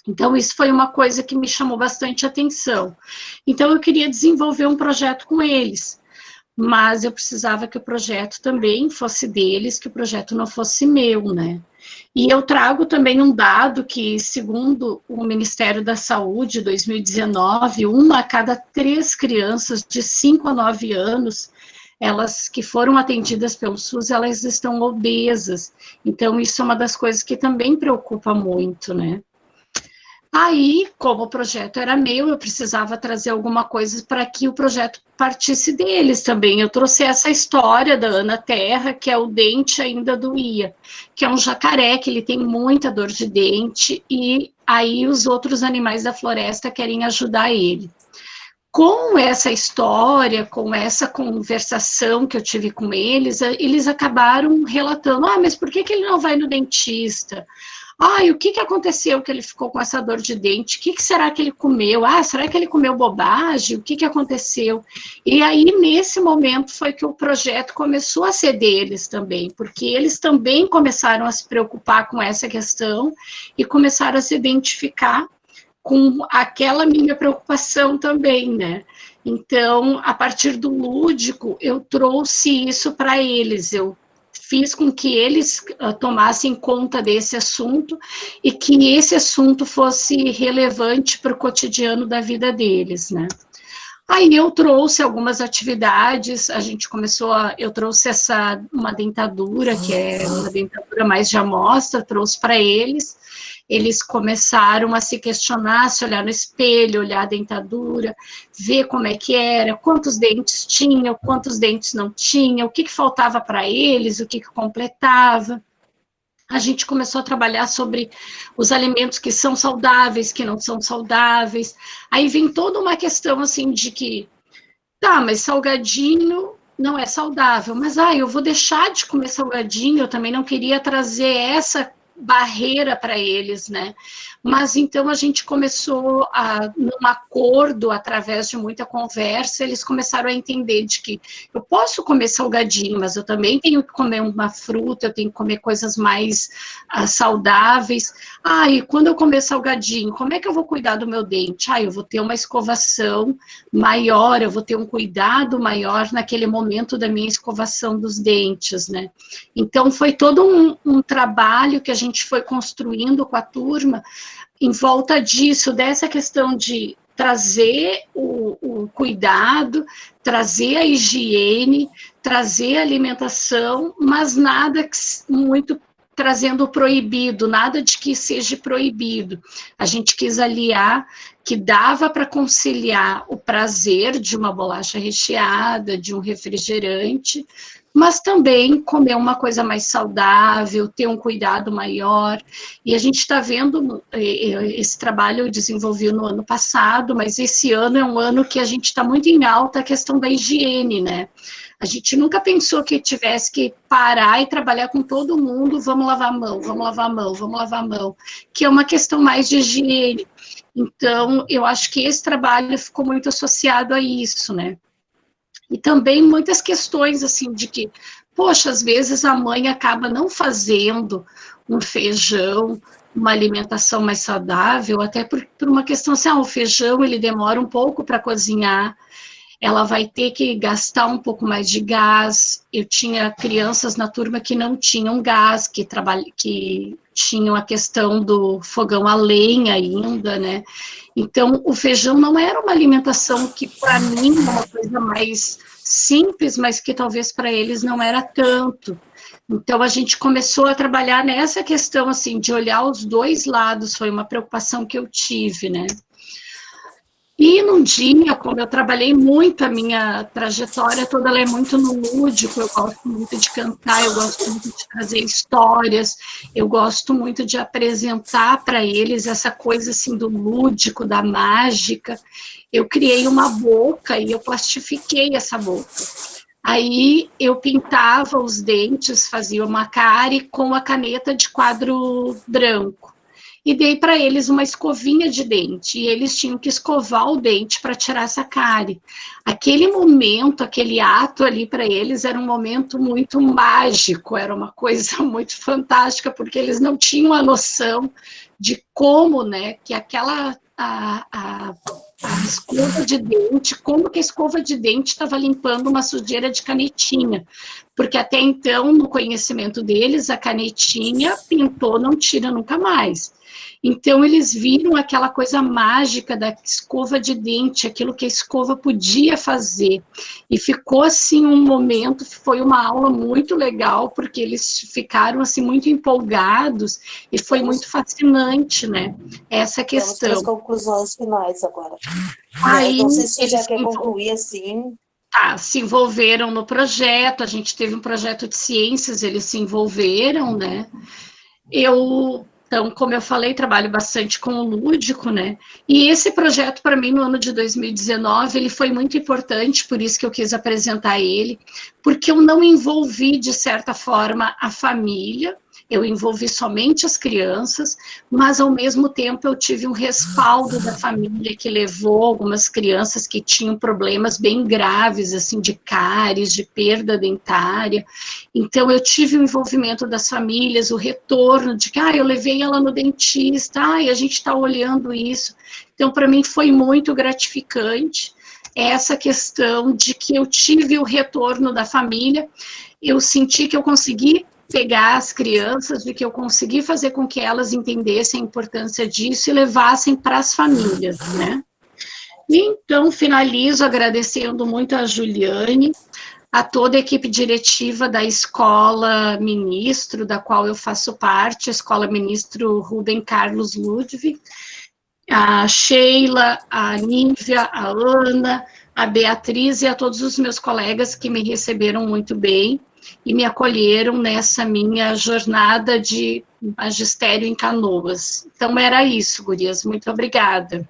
Então, isso foi uma coisa que me chamou bastante atenção. Então, eu queria desenvolver um projeto com eles, mas eu precisava que o projeto também fosse deles, que o projeto não fosse meu, né? E eu trago também um dado que, segundo o Ministério da Saúde, 2019, 1 a cada 3 crianças de 5 a 9 anos, elas que foram atendidas pelo SUS, elas estão obesas. Então, isso é uma das coisas que também preocupa muito, né? Aí, como o projeto era meu, eu precisava trazer alguma coisa para que o projeto partisse deles também. Eu trouxe essa história da Ana Terra, que é o dente ainda doía, que é um jacaré, que ele tem muita dor de dente, e aí os outros animais da floresta querem ajudar ele. Com essa história, com essa conversação que eu tive com eles, eles acabaram relatando, mas por que ele não vai no dentista? E o que aconteceu que ele ficou com essa dor de dente? O que será que ele comeu? Será que ele comeu bobagem? O que aconteceu? E aí, nesse momento, foi que o projeto começou a ser deles também, porque eles também começaram a se preocupar com essa questão e começaram a se identificar com aquela minha preocupação também, né? Então, a partir do lúdico, eu trouxe isso para eles, eu fiz com que eles tomassem conta desse assunto e que esse assunto fosse relevante para o cotidiano da vida deles, né? Aí eu trouxe algumas atividades, eu trouxe uma dentadura, que é uma dentadura mais de amostra, trouxe para eles. Eles começaram a se questionar, se olhar no espelho, olhar a dentadura, ver como é que era, quantos dentes tinham, quantos dentes não tinham, o que faltava para eles, o que completava. A gente começou a trabalhar sobre os alimentos que são saudáveis, que não são saudáveis. Aí vem toda uma questão assim de que, mas salgadinho não é saudável, mas eu vou deixar de comer salgadinho, eu também não queria trazer essa barreira para eles, né? Mas então a gente começou num acordo, através de muita conversa, eles começaram a entender de que eu posso comer salgadinho, mas eu também tenho que comer uma fruta, eu tenho que comer coisas mais saudáveis. E quando eu comer salgadinho, como é que eu vou cuidar do meu dente? Eu vou ter uma escovação maior, eu vou ter um cuidado maior naquele momento da minha escovação dos dentes, né? Então foi todo um trabalho que a gente foi construindo com a turma em volta disso, dessa questão de trazer o cuidado, trazer a higiene, trazer a alimentação, mas nada muito trazendo o proibido, nada de que seja proibido. A gente quis aliar que dava para conciliar o prazer de uma bolacha recheada, de um refrigerante, mas também comer uma coisa mais saudável, ter um cuidado maior. E a gente está vendo, esse trabalho eu desenvolvi no ano passado, mas esse ano é um ano que a gente está muito em alta a questão da higiene, né? A gente nunca pensou que tivesse que parar e trabalhar com todo mundo, vamos lavar a mão, vamos lavar a mão, vamos lavar a mão, que é uma questão mais de higiene. Então, eu acho que esse trabalho ficou muito associado a isso, né? E também muitas questões, assim, de que, poxa, às vezes a mãe acaba não fazendo um feijão, uma alimentação mais saudável, até por uma questão assim, o feijão, ele demora um pouco para cozinhar, ela vai ter que gastar um pouco mais de gás. Eu tinha crianças na turma que não tinham gás, que tinham a questão do fogão a lenha ainda, né? Então, o feijão não era uma alimentação que, para mim, é uma coisa mais simples, mas que talvez para eles não era tanto. Então, a gente começou a trabalhar nessa questão, assim, de olhar os dois lados, foi uma preocupação que eu tive, né? E num dia, como eu trabalhei muito, a minha trajetória toda ela é muito no lúdico, eu gosto muito de cantar, eu gosto muito de trazer histórias, eu gosto muito de apresentar para eles essa coisa assim do lúdico, da mágica. Eu criei uma boca e eu plastifiquei essa boca. Aí eu pintava os dentes, fazia uma cárie com a caneta de quadro branco. E dei para eles uma escovinha de dente, e eles tinham que escovar o dente para tirar essa cárie. Aquele momento, aquele ato ali para eles era um momento muito mágico, era uma coisa muito fantástica, porque eles não tinham a noção de como, né, que aquela a escova de dente, como que a escova de dente estava limpando uma sujeira de canetinha, porque até então, no conhecimento deles, a canetinha pintou, não tira nunca mais. Então, eles viram aquela coisa mágica da escova de dente, aquilo que a escova podia fazer. E ficou, assim, um momento, foi uma aula muito legal, porque eles ficaram, assim, muito empolgados, e foi muito fascinante, né, essa questão. Vamos para as conclusões finais agora. Aí, não sei se você já quer concluir, assim... Se envolveram no projeto, a gente teve um projeto de ciências, eles se envolveram, né, Então, como eu falei, trabalho bastante com o lúdico, né? E esse projeto, para mim, no ano de 2019, ele foi muito importante, por isso que eu quis apresentar ele, porque eu não envolvi, de certa forma, a família, eu envolvi somente as crianças, mas, ao mesmo tempo, eu tive um respaldo da família que levou algumas crianças que tinham problemas bem graves, assim, de cáries, de perda dentária. Então, eu tive o envolvimento das famílias, o retorno de que, eu levei ela no dentista, e a gente está olhando isso. Então, para mim, foi muito gratificante essa questão de que eu tive o retorno da família, eu senti que eu consegui pegar as crianças, de que eu consegui fazer com que elas entendessem a importância disso e levassem para as famílias, né? E então, finalizo agradecendo muito a Juliane, a toda a equipe diretiva da Escola Ministro, da qual eu faço parte, a Escola Ministro Rubem Carlos Ludwig, a Sheila, a Nívia, a Ana, a Beatriz e a todos os meus colegas que me receberam muito bem e me acolheram nessa minha jornada de magistério em Canoas. Então, era isso, gurias. Muito obrigada.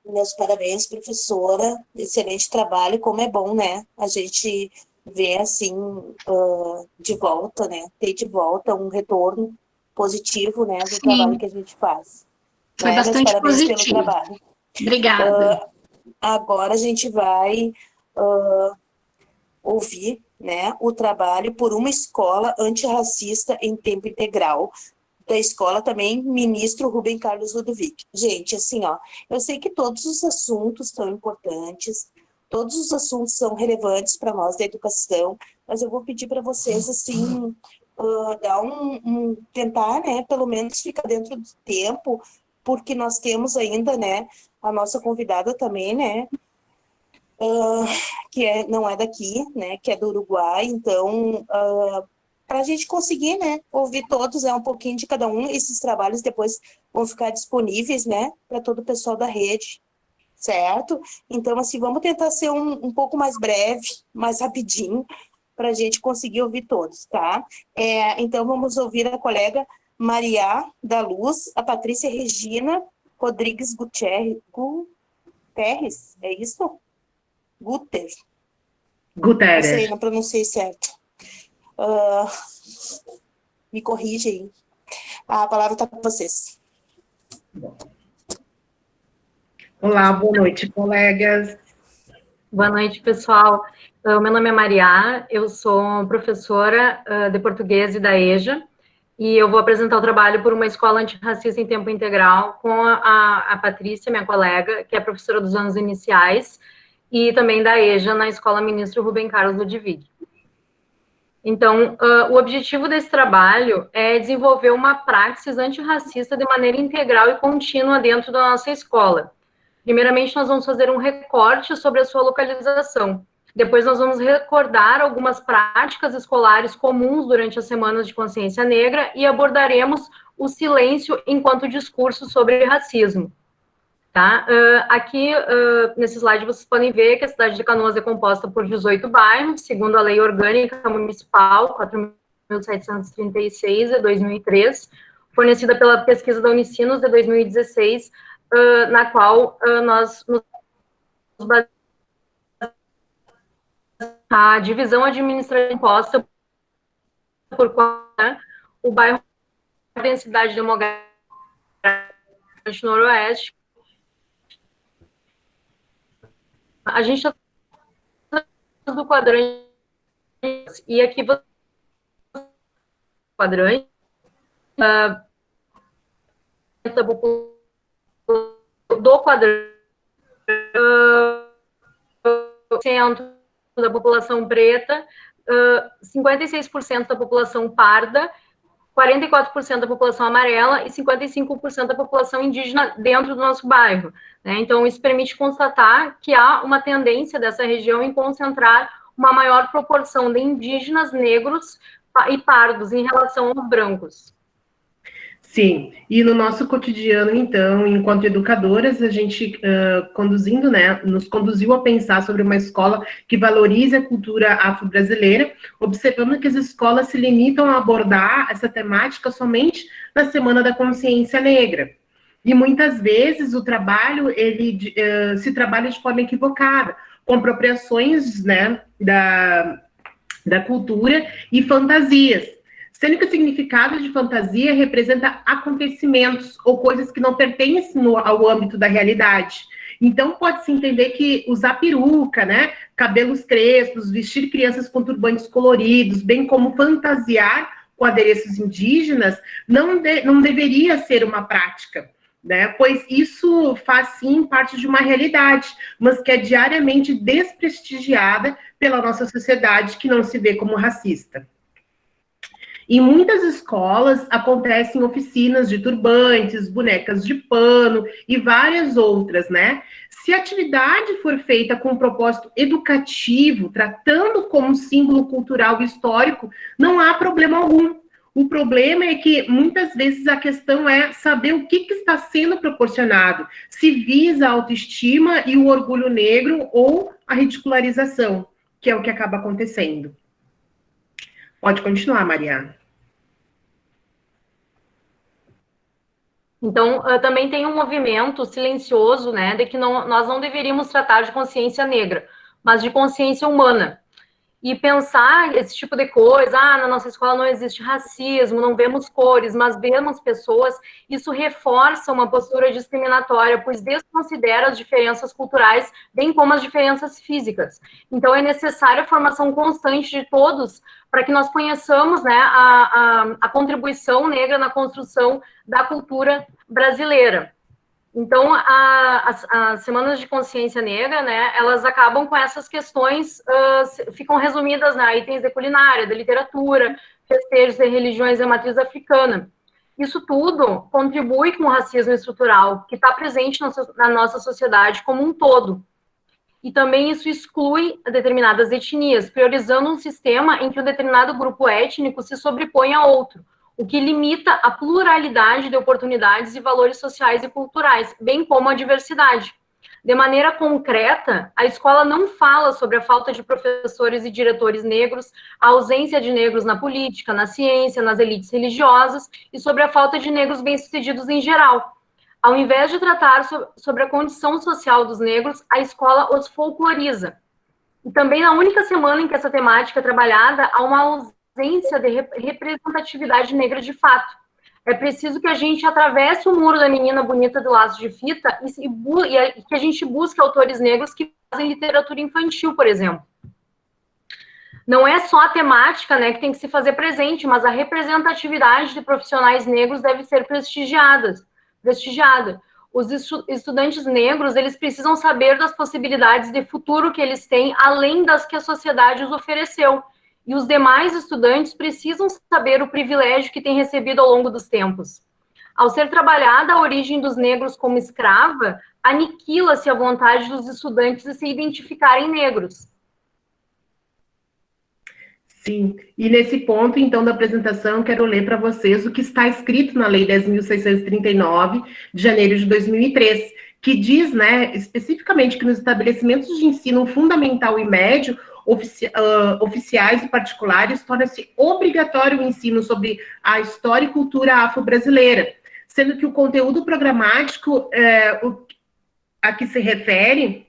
Meus parabéns, professora. Excelente trabalho. Como é bom, né? A gente ver, assim, de volta, né? Ter de volta um retorno positivo, né? Do trabalho que a gente faz. Foi bastante parabéns positivo. pelo trabalho. Obrigada. Agora a gente vai ouvir, né, o trabalho por uma escola antirracista em tempo integral, da escola também Ministro Rubem Carlos Ludwig. Gente, assim, eu sei que todos os assuntos são importantes, todos os assuntos são relevantes para nós da educação, mas eu vou pedir para vocês, assim, dar tentar, né, pelo menos ficar dentro do tempo, porque nós temos ainda, né, a nossa convidada também, né, que não é daqui, né, que é do Uruguai, então, para a gente conseguir, né, ouvir todos, um pouquinho de cada um, esses trabalhos depois vão ficar disponíveis, né, para todo o pessoal da rede, certo? Então, assim, vamos tentar ser um pouco mais breve, mais rapidinho, para a gente conseguir ouvir todos, tá? Então, vamos ouvir a colega Maria da Luz, a Patrícia Regina Rodrigues Guterres, é isso? Guterres. Não sei, não pronunciei certo. Me corrige aí. A palavra está com vocês. Olá, boa noite, colegas. Boa noite, pessoal. Meu nome é Maria, eu sou professora de português e da EJA, e eu vou apresentar o trabalho por uma escola antirracista em tempo integral com a Patrícia, minha colega, que é professora dos anos iniciais, e também da EJA na Escola Ministro Rubem Carlos Ludwig. Então, o objetivo desse trabalho é desenvolver uma praxis antirracista de maneira integral e contínua dentro da nossa escola. Primeiramente, nós vamos fazer um recorte sobre a sua localização. Depois, nós vamos recordar algumas práticas escolares comuns durante as semanas de consciência negra e abordaremos o silêncio enquanto discurso sobre racismo. Tá? Aqui, nesse slide, vocês podem ver que a cidade de Canoas é composta por 18 bairros, segundo a Lei Orgânica Municipal 4.736, de 2003, fornecida pela pesquisa da Unicinos, de 2016, na qual nós nos baseamos. A divisão administrativa imposta por o bairro de densidade demográfica noroeste. A gente está do quadrante, e aqui você quadrante do quadrante centro da população preta, 56% da população parda, 44% da população amarela e 55% da população indígena dentro do nosso bairro, né? Então, isso permite constatar que há uma tendência dessa região em concentrar uma maior proporção de indígenas, negros e pardos em relação aos brancos. Sim, e no nosso cotidiano, então, enquanto educadoras, a gente conduzindo, né, nos conduziu a pensar sobre uma escola que valorize a cultura afro-brasileira, observando que as escolas se limitam a abordar essa temática somente na Semana da Consciência Negra. E muitas vezes o trabalho, ele se trabalha de forma equivocada, com apropriações, né, da cultura e fantasias, sendo que o significado de fantasia representa acontecimentos ou coisas que não pertencem ao âmbito da realidade. Então, pode-se entender que usar peruca, né, cabelos crespos, vestir crianças com turbantes coloridos, bem como fantasiar com adereços indígenas, não deveria ser uma prática, né, pois isso faz, sim, parte de uma realidade, mas que é diariamente desprestigiada pela nossa sociedade, que não se vê como racista. Em muitas escolas acontecem oficinas de turbantes, bonecas de pano e várias outras, né? Se a atividade for feita com um propósito educativo, tratando como símbolo cultural e histórico, não há problema algum. O problema é que muitas vezes a questão é saber o que está sendo proporcionado, se visa a autoestima e o orgulho negro ou a ridicularização, que é o que acaba acontecendo. Pode continuar, Mariana. Então, também tem um movimento silencioso, né, de que nós não deveríamos tratar de consciência negra, mas de consciência humana. E pensar esse tipo de coisa, na nossa escola não existe racismo, não vemos cores, mas vemos pessoas, isso reforça uma postura discriminatória, pois desconsidera as diferenças culturais, bem como as diferenças físicas. Então, é necessária a formação constante de todos para que nós conheçamos, né, a contribuição negra na construção da cultura brasileira. Então, as semanas de consciência negra, né, elas acabam com essas questões, ficam resumidas, né, itens de culinária, de literatura, festejos de religiões de matriz africana. Isso tudo contribui com o racismo estrutural, que está presente na nossa sociedade como um todo. E também isso exclui determinadas etnias, priorizando um sistema em que um determinado grupo étnico se sobrepõe a outro, o que limita a pluralidade de oportunidades e valores sociais e culturais, bem como a diversidade. De maneira concreta, a escola não fala sobre a falta de professores e diretores negros, a ausência de negros na política, na ciência, nas elites religiosas e sobre a falta de negros bem-sucedidos em geral. Ao invés de tratar sobre a condição social dos negros, a escola os folcloriza. E também na única semana em que essa temática é trabalhada, há uma ausência de representatividade negra de fato. É preciso que a gente atravesse o muro da menina bonita do laço de fita e que a gente busque autores negros que fazem literatura infantil, por exemplo. Não é só a temática, né, que tem que se fazer presente, mas a representatividade de profissionais negros deve ser prestigiada. Os estudantes negros, eles precisam saber das possibilidades de futuro que eles têm, além das que a sociedade os ofereceu. E os demais estudantes precisam saber o privilégio que têm recebido ao longo dos tempos. Ao ser trabalhada a origem dos negros como escrava, aniquila-se a vontade dos estudantes de se identificarem negros. Sim, e nesse ponto, então, da apresentação, quero ler para vocês o que está escrito na Lei 10.639, de janeiro de 2003, que diz, né, especificamente que nos estabelecimentos de ensino fundamental e médio, oficiais e particulares, torna-se obrigatório o ensino sobre a história e cultura afro-brasileira, sendo que o conteúdo programático a que se refere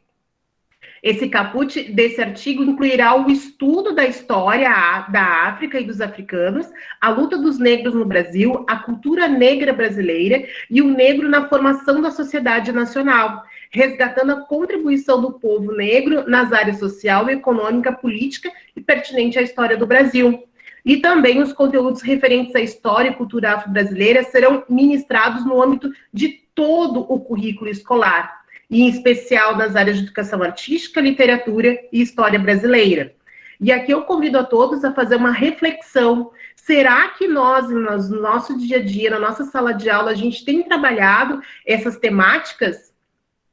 esse caput desse artigo incluirá o estudo da história da África e dos africanos, a luta dos negros no Brasil, a cultura negra brasileira e o negro na formação da sociedade nacional, resgatando a contribuição do povo negro nas áreas social, econômica, política e pertinente à história do Brasil. E também os conteúdos referentes à história e cultura afro-brasileira serão ministrados no âmbito de todo o currículo escolar, e em especial nas áreas de educação artística, literatura e história brasileira. E aqui eu convido a todos a fazer uma reflexão. Será que nós, no nosso dia a dia, na nossa sala de aula, a gente tem trabalhado essas temáticas?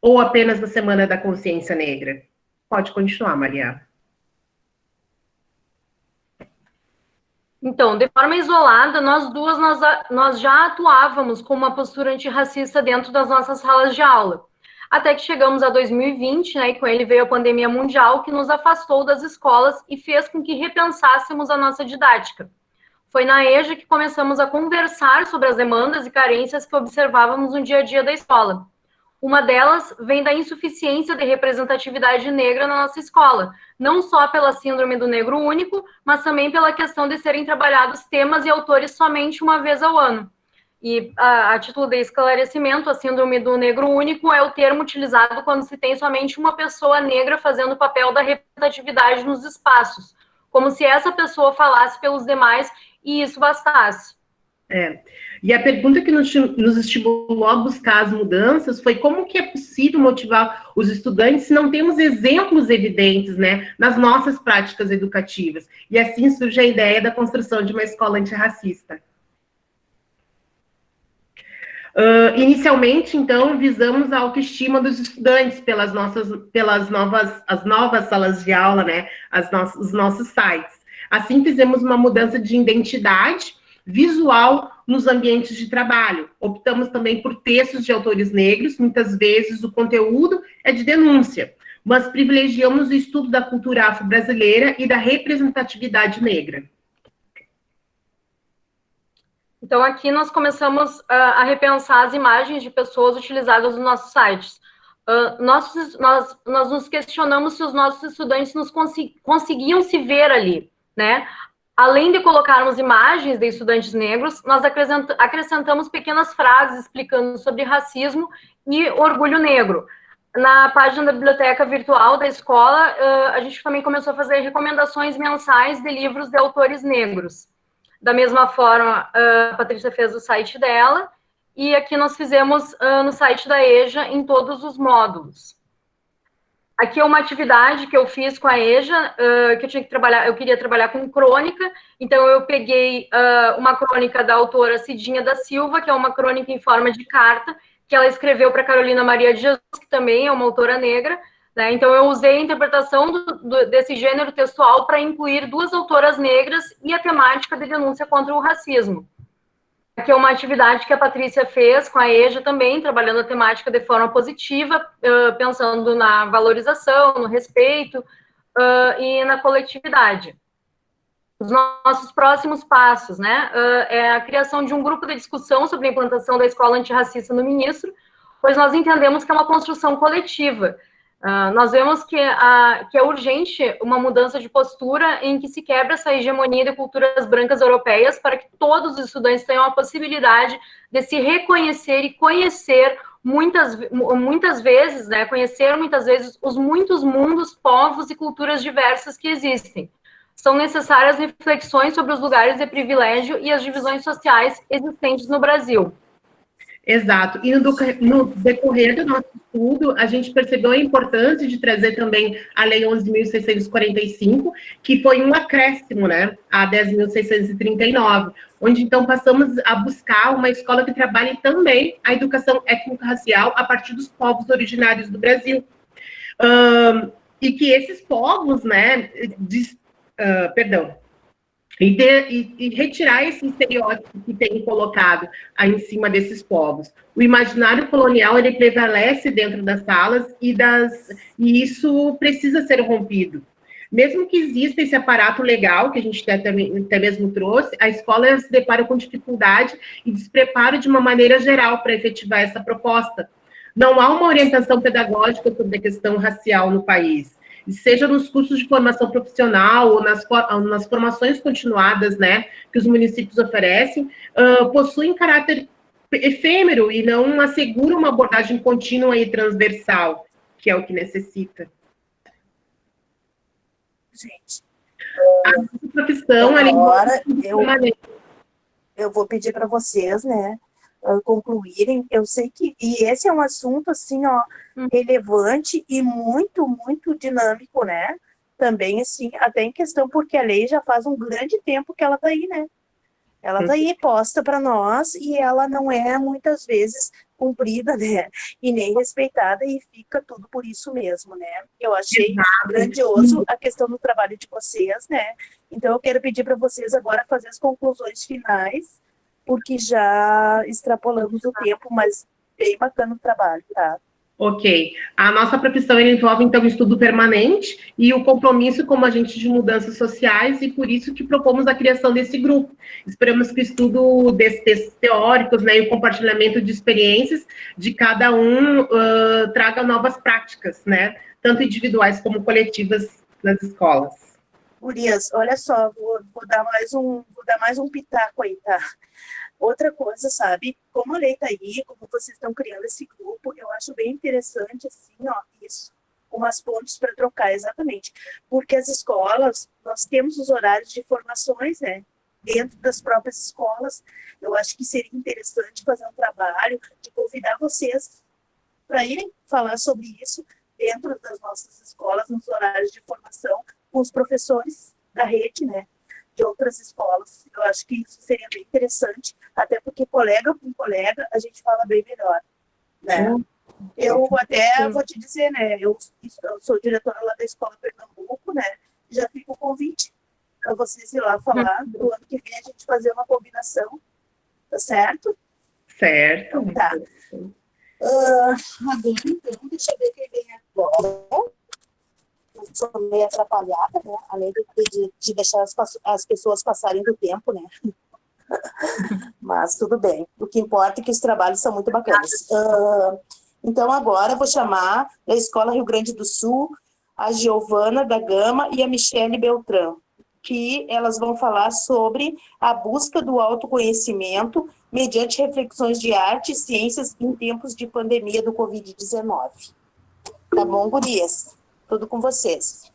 Ou apenas na Semana da Consciência Negra? Pode continuar, Maria. Então, de forma isolada, nós já atuávamos com uma postura antirracista dentro das nossas salas de aula. Até que chegamos a 2020, né, e com ele veio a pandemia mundial, que nos afastou das escolas e fez com que repensássemos a nossa didática. Foi na EJA que começamos a conversar sobre as demandas e carências que observávamos no dia a dia da escola. Uma delas vem da insuficiência de representatividade negra na nossa escola, não só pela síndrome do negro único, mas também pela questão de serem trabalhados temas e autores somente uma vez ao ano. E a título de esclarecimento, a síndrome do negro único é o termo utilizado quando se tem somente uma pessoa negra fazendo o papel da representatividade nos espaços, como se essa pessoa falasse pelos demais e isso bastasse. E a pergunta que nos estimulou a buscar as mudanças foi como que é possível motivar os estudantes se não temos exemplos evidentes, né, nas nossas práticas educativas. E assim surge a ideia da construção de uma escola antirracista. Inicialmente, então, visamos a autoestima dos estudantes pelas novas salas de aula, né, os nossos sites. Assim, fizemos uma mudança de identidade visual nos ambientes de trabalho. Optamos também por textos de autores negros, muitas vezes o conteúdo é de denúncia, mas privilegiamos o estudo da cultura afro-brasileira e da representatividade negra. Então, aqui nós começamos a repensar as imagens de pessoas utilizadas nos nossos sites. Nós nos questionamos se os nossos estudantes conseguiam se ver ali, né? Além de colocarmos imagens de estudantes negros, nós acrescentamos pequenas frases explicando sobre racismo e orgulho negro. Na página da biblioteca virtual da escola, a gente também começou a fazer recomendações mensais de livros de autores negros. Da mesma forma, a Patrícia fez o site dela, e aqui nós fizemos no site da EJA em todos os módulos. Aqui é uma atividade que eu fiz com a EJA, que eu tinha que trabalhar, eu queria trabalhar com crônica, então eu peguei uma crônica da autora Cidinha da Silva, que é uma crônica em forma de carta, que ela escreveu para Carolina Maria de Jesus, que também é uma autora negra, né? Então, eu usei a interpretação desse gênero textual para incluir duas autoras negras e a temática de denúncia contra o racismo. que é uma atividade que a Patrícia fez com a EJA também, trabalhando a temática de forma positiva, pensando na valorização, no respeito e na coletividade. Os nossos próximos passos, né, é a criação de um grupo de discussão sobre a implantação da escola antirracista no Ministro, pois nós entendemos que é uma construção coletiva. Nós vemos que é urgente uma mudança de postura em que se quebra essa hegemonia de culturas brancas europeias para que todos os estudantes tenham a possibilidade de se reconhecer e conhecer muitas vezes, né, conhecer muitas vezes os muitos mundos, povos e culturas diversas que existem. São necessárias reflexões sobre os lugares de privilégio e as divisões sociais existentes no Brasil. Exato. E no decorrer do nosso estudo, a gente percebeu a importância de trazer também a Lei 11.645, que foi um acréscimo, né, a 10.639, onde, então, passamos a buscar uma escola que trabalhe também a educação étnico-racial a partir dos povos originários do Brasil. E que esses povos, né, e retirar esse estereótipo que tem colocado aí em cima desses povos. O imaginário colonial, ele prevalece dentro das salas e isso precisa ser rompido. Mesmo que exista esse aparato legal, que a gente até mesmo trouxe, a escola se depara com dificuldade e despreparo de uma maneira geral para efetivar essa proposta. Não há uma orientação pedagógica sobre a questão racial no país, seja nos cursos de formação profissional ou nas formações continuadas, né, que os municípios oferecem, possuem caráter efêmero e não asseguram uma abordagem contínua e transversal, que é o que necessita. Gente, a profissão, agora eu vou pedir para vocês, né, concluírem. Eu sei que, e esse é um assunto, assim, ó, relevante e muito, muito dinâmico, né, também, assim, até em questão, porque a lei já faz um grande tempo que ela tá aí, né, ela tá aí posta para nós e ela não é, muitas vezes, cumprida, né, e nem respeitada, e fica tudo por isso mesmo, né. Eu achei grandioso a questão do trabalho de vocês, né, então eu quero pedir para vocês agora fazer as conclusões finais, porque já extrapolamos o tempo, mas bem bacana o trabalho, tá? Ok. A nossa profissão envolve, então, o estudo permanente e o compromisso como agente de mudanças sociais, e por isso que propomos a criação desse grupo. Esperamos que o estudo desses textos teóricos, né, e o compartilhamento de experiências de cada um traga novas práticas, né, tanto individuais como coletivas nas escolas. Gurias, olha só, vou dar mais um pitaco aí, tá? Outra coisa, sabe, como a lei tá aí, como vocês estão criando esse grupo, eu acho bem interessante, assim, ó, isso, umas pontes para trocar, exatamente, porque as escolas, nós temos os horários de formações, né, dentro das próprias escolas. Eu acho que seria interessante fazer um trabalho de convidar vocês para irem falar sobre isso dentro das nossas escolas, nos horários de formação, com os professores da rede, né, de outras escolas. Eu acho que isso seria bem interessante, até porque colega com colega a gente fala bem melhor, né? Eu até vou te dizer, né, eu sou diretora lá da Escola Pernambuco, né, já fica o convite para vocês ir lá falar, do ano que vem a gente fazer uma combinação, tá certo? Certo. Então, tá. Agora, então, deixa eu ver quem vem agora. Eu sou meio atrapalhada, né? Além de deixar as pessoas passarem do tempo, né? Mas tudo bem. O que importa é que os trabalhos são muito bacanas. Então, agora eu vou chamar da Escola Rio Grande do Sul a Giovana da Gama e a Michele Beltrão, que elas vão falar sobre a busca do autoconhecimento mediante reflexões de arte e ciências em tempos de pandemia do Covid-19. Tá bom, gurias? Tudo com vocês.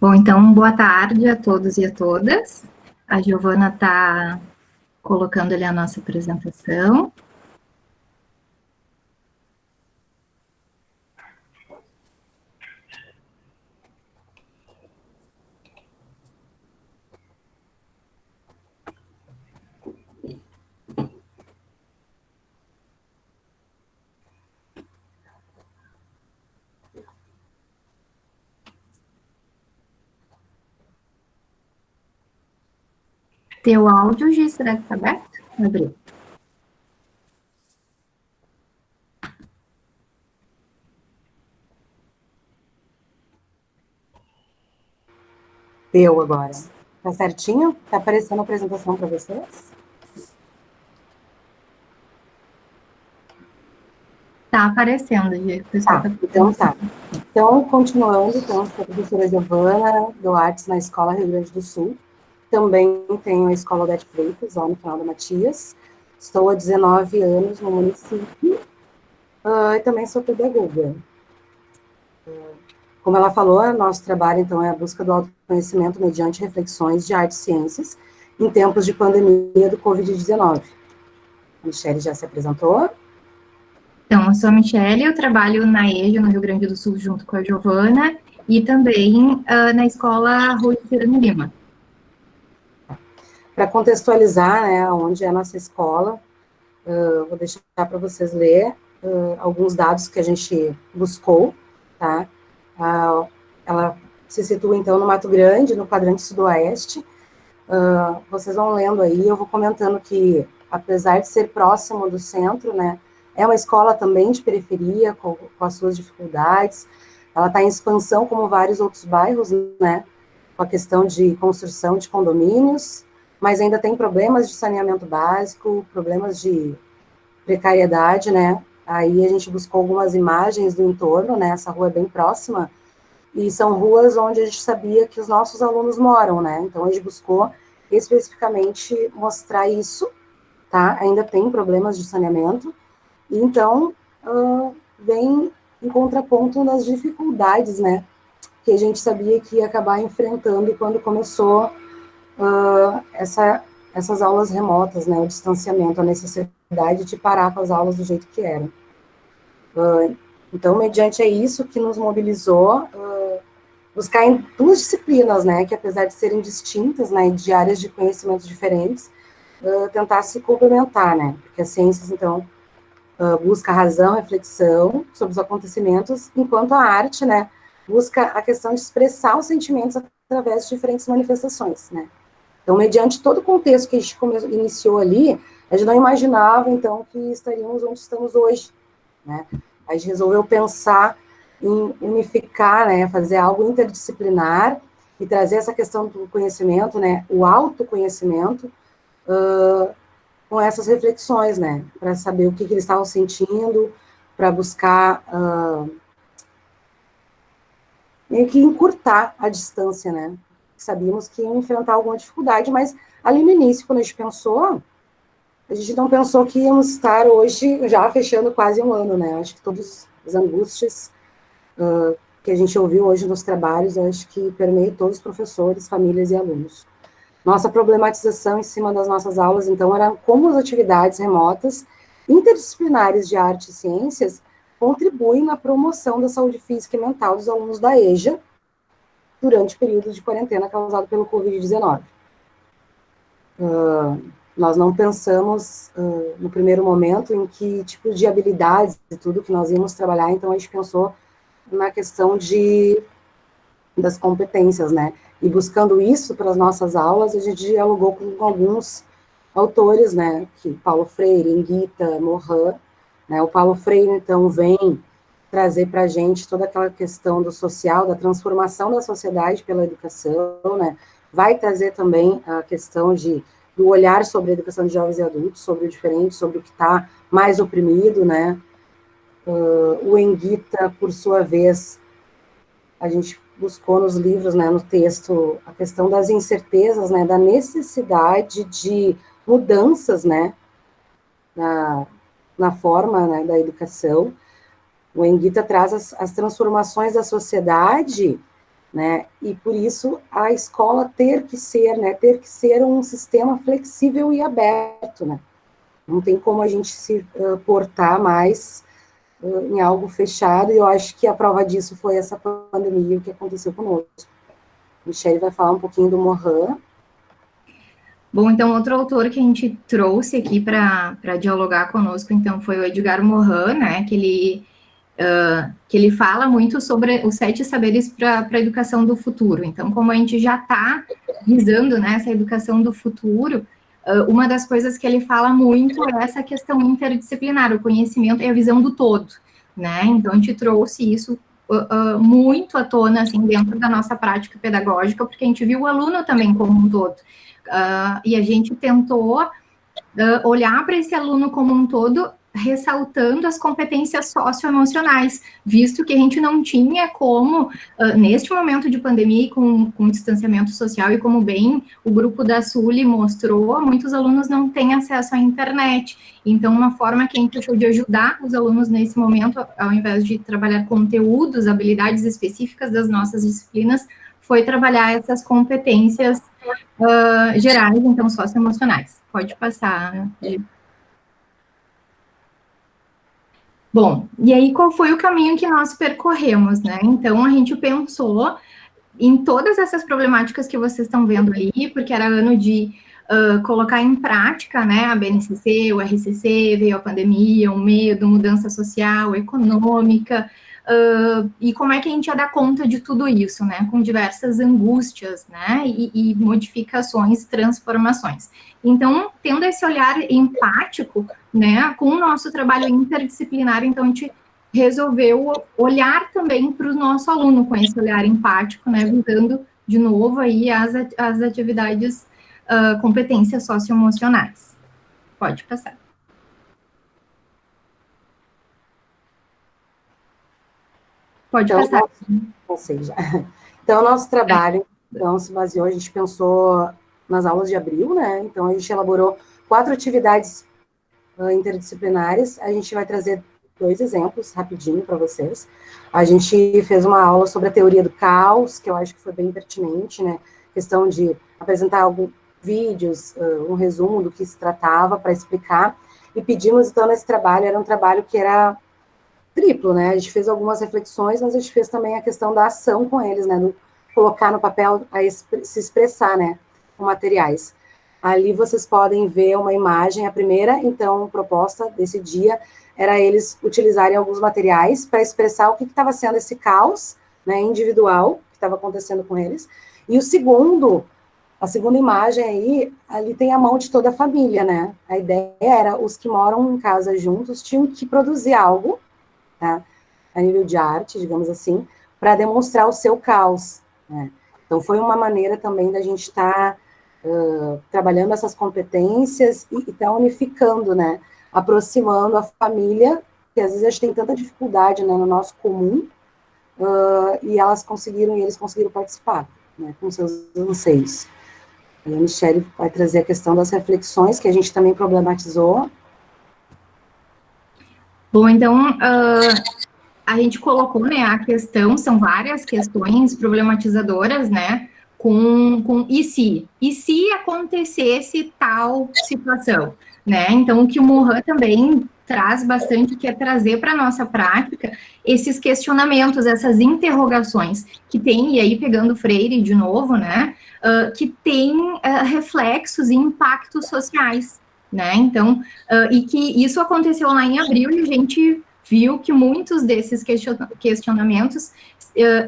Bom, então, boa tarde a todos e a todas. A Giovana está colocando ali a nossa apresentação. Teu áudio, Gi, será que está aberto? Abriu. Deu agora. Tá certinho? Tá aparecendo a apresentação para vocês? Tá aparecendo, Gi. Tá, então tá. Então, continuando, então, sou a professora Giovana, dou artes na Escola Rio Grande do Sul. Também tenho a Escola Odete Freitas, lá no final da Matias. Estou há 19 anos no município. E também sou pedagoga. Como ela falou, nosso trabalho, então, é a busca do autoconhecimento mediante reflexões de artes e ciências em tempos de pandemia do Covid-19. A Michele já se apresentou. Então, eu sou a Michele, eu trabalho na EJA, no Rio Grande do Sul, junto com a Giovana, e também na Escola Rui Cirano Lima. Para contextualizar, né, onde é a nossa escola, vou deixar para vocês ler alguns dados que a gente buscou, tá? Ela se situa, então, no Mato Grande, no quadrante sudoeste. Vocês vão lendo aí, eu vou comentando que, apesar de ser próximo do centro, né, é uma escola também de periferia, com as suas dificuldades. Ela está em expansão, como vários outros bairros, né, com a questão de construção de condomínios, mas ainda tem problemas de saneamento básico, problemas de precariedade, né. Aí a gente buscou algumas imagens do entorno, né, essa rua é bem próxima, e são ruas onde a gente sabia que os nossos alunos moram, né, então a gente buscou especificamente mostrar isso, tá, ainda tem problemas de saneamento, e então vem em contraponto das dificuldades, né, que a gente sabia que ia acabar enfrentando quando começou essas aulas remotas, né, o distanciamento, a necessidade de parar com as aulas do jeito que eram. Então, mediante isso que nos mobilizou, buscar em duas disciplinas, né, que apesar de serem distintas, né, de áreas de conhecimentos diferentes, tentar se complementar, né, porque as ciências, então, busca razão, reflexão sobre os acontecimentos, enquanto a arte, né, busca a questão de expressar os sentimentos através de diferentes manifestações, né. Então, mediante todo o contexto que a gente iniciou ali, a gente não imaginava, então, que estaríamos onde estamos hoje, né. A gente resolveu pensar em unificar, né, fazer algo interdisciplinar e trazer essa questão do conhecimento, né, o autoconhecimento, com essas reflexões, né, para saber o que eles estavam sentindo, para buscar meio que encurtar a distância, né. Sabíamos que iam enfrentar alguma dificuldade, mas ali no início, quando a gente pensou, a gente não pensou que íamos estar hoje já fechando quase um ano, né. Acho que todas as angústias que a gente ouviu hoje nos trabalhos, acho que permeia todos os professores, famílias e alunos. Nossa problematização em cima das nossas aulas, então, era como as atividades remotas interdisciplinares de arte e ciências contribuem na promoção da saúde física e mental dos alunos da EJA durante o período de quarentena causado pelo Covid-19. Nós não pensamos, no primeiro momento, em que tipo de habilidades e tudo que nós íamos trabalhar, então a gente pensou na questão das competências, né? E buscando isso para as nossas aulas, a gente dialogou com alguns autores, né? Que Paulo Freire, Enguita, Morin, né? O Paulo Freire, então, vem trazer para a gente toda aquela questão do social, da transformação da sociedade pela educação, né? Vai trazer também a questão do olhar sobre a educação de jovens e adultos, sobre o diferente, sobre o que está mais oprimido, né? O Enguita, por sua vez, a gente buscou nos livros, né, no texto, a questão das incertezas, né, da necessidade de mudanças, né, na forma, né, da educação. O Enguita traz as transformações da sociedade, né, e por isso a escola ter que ser um sistema flexível e aberto, né. Não tem como a gente se portar mais em algo fechado, e eu acho que a prova disso foi essa pandemia, o que aconteceu conosco. Michele vai falar um pouquinho do Morin. Bom, então, outro autor que a gente trouxe aqui para dialogar conosco, então, foi o Edgar Morin, né, que ele que ele fala muito sobre os 7 saberes para a educação do futuro. Então, como a gente já está visando, né, essa educação do futuro, uma das coisas que ele fala muito é essa questão interdisciplinar, o conhecimento e a visão do todo, né? Então, a gente trouxe isso muito à tona, assim, dentro da nossa prática pedagógica, porque a gente viu o aluno também como um todo. E a gente tentou olhar para esse aluno como um todo, ressaltando as competências socioemocionais, visto que a gente não tinha como, neste momento de pandemia, com distanciamento social, e como bem o grupo da Sully mostrou, muitos alunos não têm acesso à internet. Então, uma forma que a gente achou de ajudar os alunos nesse momento, ao invés de trabalhar conteúdos, habilidades específicas das nossas disciplinas, foi trabalhar essas competências gerais, então, socioemocionais. Pode passar, né? Bom, e aí qual foi o caminho que nós percorremos, né? Então, a gente pensou em todas essas problemáticas que vocês estão vendo ali, porque era ano de colocar em prática, né, a BNCC, o RCC, veio a pandemia, o medo, mudança social, econômica, e como é que a gente ia dar conta de tudo isso, né, com diversas angústias, né, e modificações, transformações. Então, tendo esse olhar empático, né, com o nosso trabalho interdisciplinar, então a gente resolveu olhar também para o nosso aluno com esse olhar empático, né, visando de novo aí as atividades, competências socioemocionais. Pode passar. Pode passar. Passei já. Então, o nosso trabalho, então, se baseou, a gente pensou nas aulas de abril, né, então a gente elaborou 4 atividades interdisciplinares. A gente vai trazer 2 exemplos rapidinho para vocês. A gente fez uma aula sobre a teoria do caos, que eu acho que foi bem pertinente, né, questão de apresentar alguns vídeos, um resumo do que se tratava para explicar, e pedimos, então, nesse trabalho, era um trabalho que era triplo, né, a gente fez algumas reflexões, mas a gente fez também a questão da ação com eles, né, do colocar no papel, se expressar, né, com materiais. Ali vocês podem ver uma imagem, a primeira, então, proposta desse dia, era eles utilizarem alguns materiais para expressar o que estava sendo esse caos, né, individual, que estava acontecendo com eles, e a segunda imagem aí, ali tem a mão de toda a família, né, a ideia era, os que moram em casa juntos tinham que produzir algo, tá, a nível de arte, digamos assim, para demonstrar o seu caos, né. Então, foi uma maneira também da gente estar trabalhando essas competências e estar unificando, né, aproximando a família, que às vezes a gente tem tanta dificuldade, né, no nosso comum, e eles conseguiram participar, né, com seus anseios. E a Michelle vai trazer a questão das reflexões, que a gente também problematizou. Bom, então, a gente colocou, né, a questão, são várias questões problematizadoras, né, com e se acontecesse tal situação, né, então o que o Mohan também traz bastante, que é trazer para a nossa prática esses questionamentos, essas interrogações, que tem, e aí pegando Freire de novo, né, que tem reflexos e impactos sociais, né, então, e que isso aconteceu lá em abril, e a gente viu que muitos desses questionamentos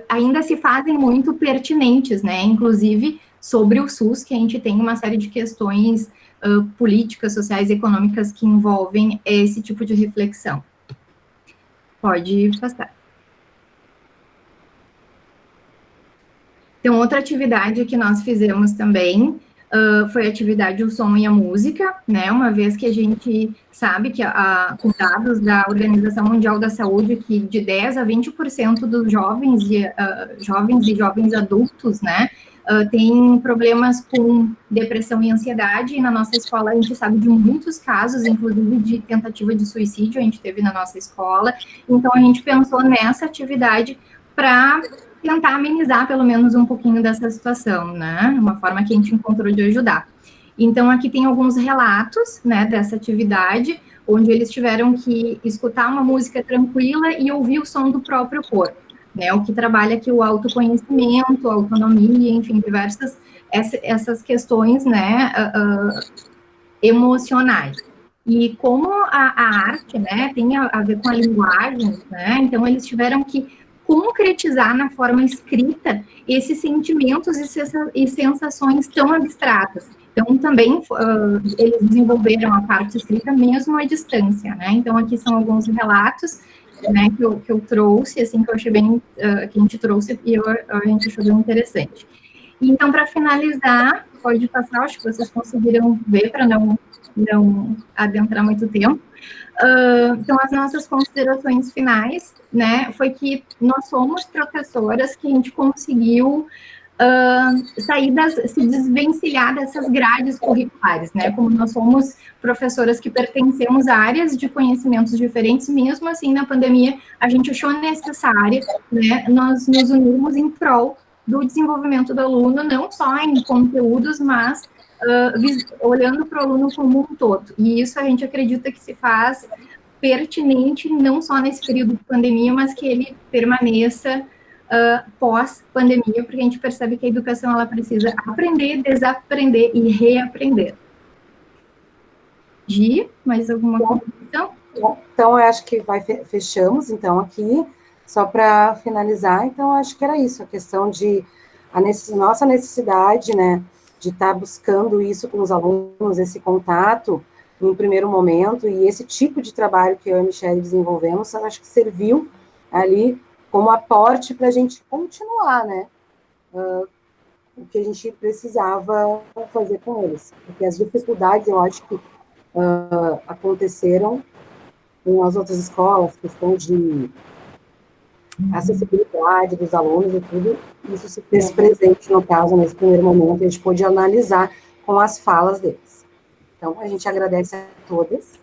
ainda se fazem muito pertinentes, né, inclusive sobre o SUS, que a gente tem uma série de questões políticas, sociais e econômicas que envolvem esse tipo de reflexão. Pode passar. Então, outra atividade que nós fizemos também foi a atividade O Som e a Música, né, uma vez que a gente sabe que, com dados da Organização Mundial da Saúde, que de 10% a 20% dos jovens e jovens adultos, né, tem problemas com depressão e ansiedade, e na nossa escola a gente sabe de muitos casos, inclusive de tentativa de suicídio, a gente teve na nossa escola, então a gente pensou nessa atividade para tentar amenizar pelo menos um pouquinho dessa situação, né, uma forma que a gente encontrou de ajudar. Então, aqui tem alguns relatos, né, dessa atividade, onde eles tiveram que escutar uma música tranquila e ouvir o som do próprio corpo, né, o que trabalha aqui o autoconhecimento, a autonomia, enfim, diversas, essas questões, né, emocionais. E como a arte, né, tem a ver com a linguagem, né, então eles tiveram que concretizar na forma escrita esses sentimentos e sensações tão abstratas. Então, também eles desenvolveram a parte escrita mesmo à distância, né? Então, aqui são alguns relatos, né, que eu trouxe, assim, que eu achei bem, que a gente trouxe e a gente achou bem interessante. Então, para finalizar, pode passar, acho que vocês conseguiram ver para não adentrar muito tempo. Então, as nossas considerações finais, né, foi que nós somos professoras que a gente conseguiu se desvencilhar dessas grades curriculares, né, como nós somos professoras que pertencemos a áreas de conhecimentos diferentes, mesmo assim, na pandemia, a gente achou necessário, né, nós nos unirmos em prol do desenvolvimento do aluno, não só em conteúdos, mas olhando para o aluno como um todo. E isso a gente acredita que se faz pertinente não só nesse período de pandemia, mas que ele permaneça pós-pandemia, porque a gente percebe que a educação ela precisa aprender, desaprender e reaprender. Gi, mais alguma contribuição? Então, eu acho que fechamos, então, aqui, só para finalizar, então, acho que era isso, a questão de nossa necessidade, né, de estar buscando isso com os alunos, esse contato, em primeiro momento, e esse tipo de trabalho que eu e a Michelle desenvolvemos, eu acho que serviu ali como aporte para a gente continuar, né, o que a gente precisava fazer com eles, porque as dificuldades, eu acho que aconteceram com as outras escolas, questão de acessibilidade dos alunos e tudo, isso se fez presente, no caso, nesse primeiro momento, a gente pôde analisar com as falas deles. Então, a gente agradece a todas.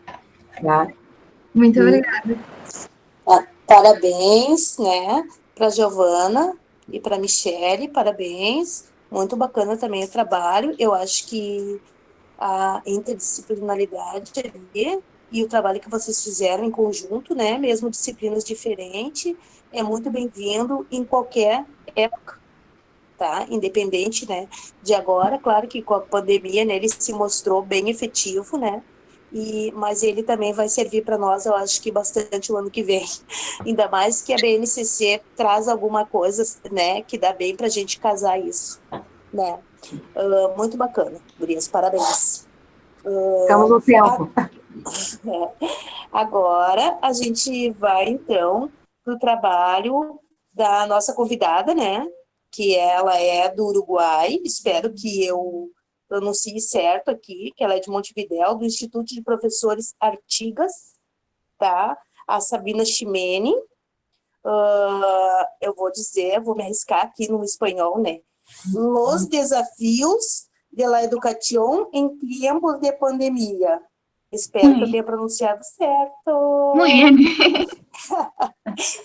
Tá? Muito obrigada. Parabéns, né, para a Giovana e para a Michelle, parabéns. Muito bacana também o trabalho. Eu acho que a interdisciplinaridade ali e o trabalho que vocês fizeram em conjunto, né, mesmo disciplinas diferentes, é muito bem-vindo em qualquer época, tá? Independente, né, de agora, claro que com a pandemia, né, ele se mostrou bem efetivo, né, mas ele também vai servir para nós, eu acho que bastante o ano que vem, ainda mais que a BNCC traz alguma coisa, né, que dá bem para a gente casar isso, né. Muito bacana, gurias, parabéns. Ficamos no tempo. Agora a gente vai, então, para o trabalho da nossa convidada, né? Que ela é do Uruguai, espero que eu pronuncie certo aqui, que ela é de Montevidéu, do Instituto de Professores Artigas, tá? A Sabina Ximene. Eu vou me arriscar aqui no espanhol, né? Los desafios de la educación en tiempos de pandemia. Espero que eu tenha pronunciado certo. Muy bien.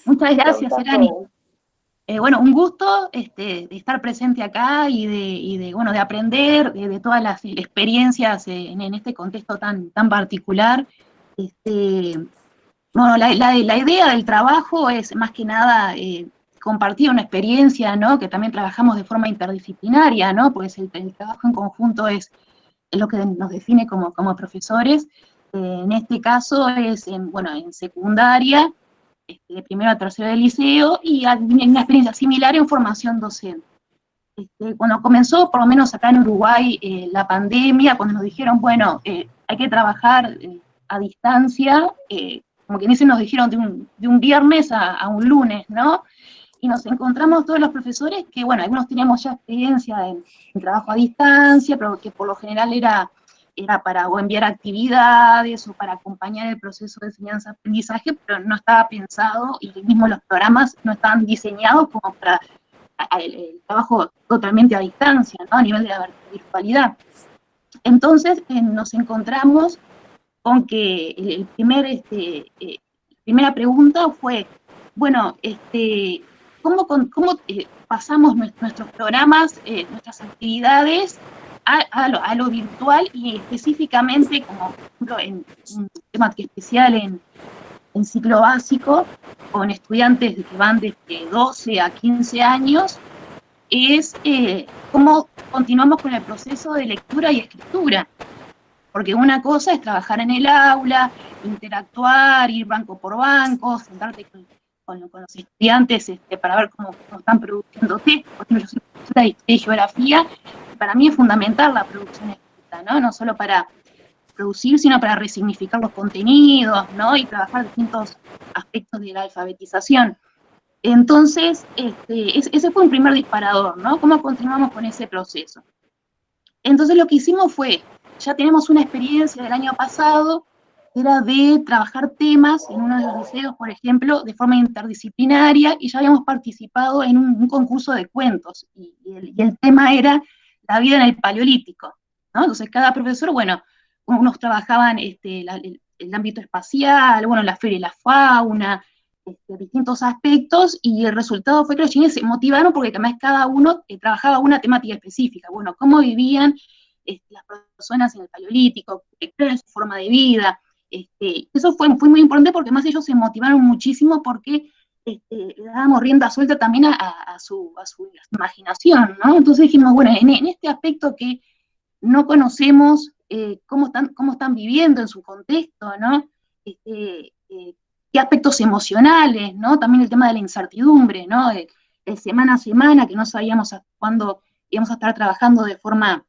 Muchas gracias, Elani. Bueno, un gusto de estar presente acá y de aprender de todas las experiencias en este contexto tan particular. Bueno, la idea del trabajo es más que nada compartir una experiencia, ¿no? Que también trabajamos de forma interdisciplinaria, ¿no? Pues el trabajo en conjunto es lo que nos define como profesores. En este caso es en secundaria, de primero a tercero de liceo, y una experiencia similar en formación docente. Cuando comenzó, por lo menos acá en Uruguay, la pandemia, cuando nos dijeron, bueno, hay que trabajar a distancia, como que dicen, nos dijeron de un viernes a un lunes, ¿no? Y nos encontramos todos los profesores que, bueno, algunos teníamos ya experiencia en trabajo a distancia, pero que por lo general era para o enviar actividades o para acompañar el proceso de enseñanza-aprendizaje, pero no estaba pensado, y mismo los programas no estaban diseñados como para el trabajo totalmente a distancia, ¿no? A nivel de la virtualidad. Entonces nos encontramos con que primera pregunta fue, bueno, ¿cómo pasamos nuestros programas, nuestras actividades a lo virtual, y específicamente, como por ejemplo en un tema especial en ciclo básico, con estudiantes que van desde 12 a 15 años, es cómo continuamos con el proceso de lectura y escritura? Porque una cosa es trabajar en el aula, interactuar, ir banco por banco, sentarte con los estudiantes para ver cómo están produciendo textos. Por ejemplo, yo soy profesora de Historia y Geografía, y para mí es fundamental la producción escrita, ¿no? No solo para producir, sino para resignificar los contenidos, ¿no? Y trabajar distintos aspectos de la alfabetización. Entonces, ese fue un primer disparador, ¿no? ¿Cómo continuamos con ese proceso? Entonces lo que hicimos fue, ya tenemos una experiencia del año pasado, era de trabajar temas en uno de los liceos, por ejemplo, de forma interdisciplinaria, y ya habíamos participado en un concurso de cuentos, y el tema era la vida en el Paleolítico, ¿no? Entonces cada profesor, bueno, unos trabajaban el ámbito espacial, bueno, la flora y la fauna, distintos aspectos, y el resultado fue que los chilenos se motivaron porque además cada uno trabajaba una temática específica, bueno, cómo vivían las personas en el Paleolítico, cuál era su forma de vida. Eso fue muy importante porque además ellos se motivaron muchísimo porque le dábamos rienda suelta también a su imaginación, ¿no? Entonces dijimos, bueno, en este aspecto que no conocemos cómo están viviendo en su contexto, ¿no? Qué aspectos emocionales, ¿no? También el tema de la incertidumbre, ¿no? De semana a semana, que no sabíamos cuándo íbamos a estar trabajando de forma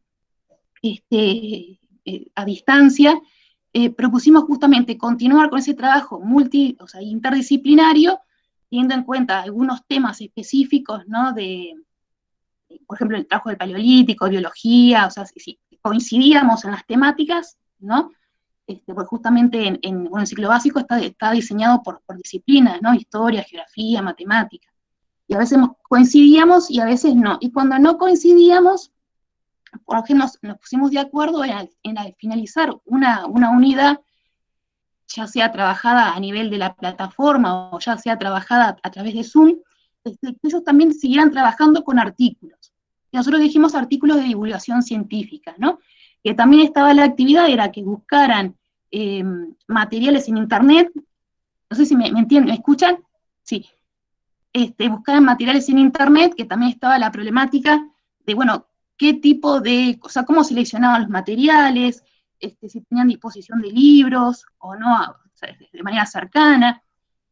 a distancia, propusimos justamente continuar con ese trabajo interdisciplinario, teniendo en cuenta algunos temas específicos, ¿no? Por ejemplo, el trabajo del Paleolítico, biología, o sea, si coincidíamos en las temáticas, ¿no? Porque justamente en el ciclo básico está diseñado por disciplinas, ¿no? Historia, geografía, matemática. Y a veces coincidíamos y a veces no. Y cuando no coincidíamos, porque nos pusimos de acuerdo en finalizar una unidad, ya sea trabajada a nivel de la plataforma o ya sea trabajada a través de Zoom, que ellos también siguieran trabajando con artículos. Y nosotros dijimos artículos de divulgación científica, ¿no? Que también estaba la actividad, era que buscaran materiales en internet, no sé si me entienden, ¿me escuchan? Sí. Buscaran materiales en internet, que también estaba la problemática de, bueno, qué tipo de, o sea, cómo seleccionaban los materiales, si tenían disposición de libros o no, o sea, de manera cercana.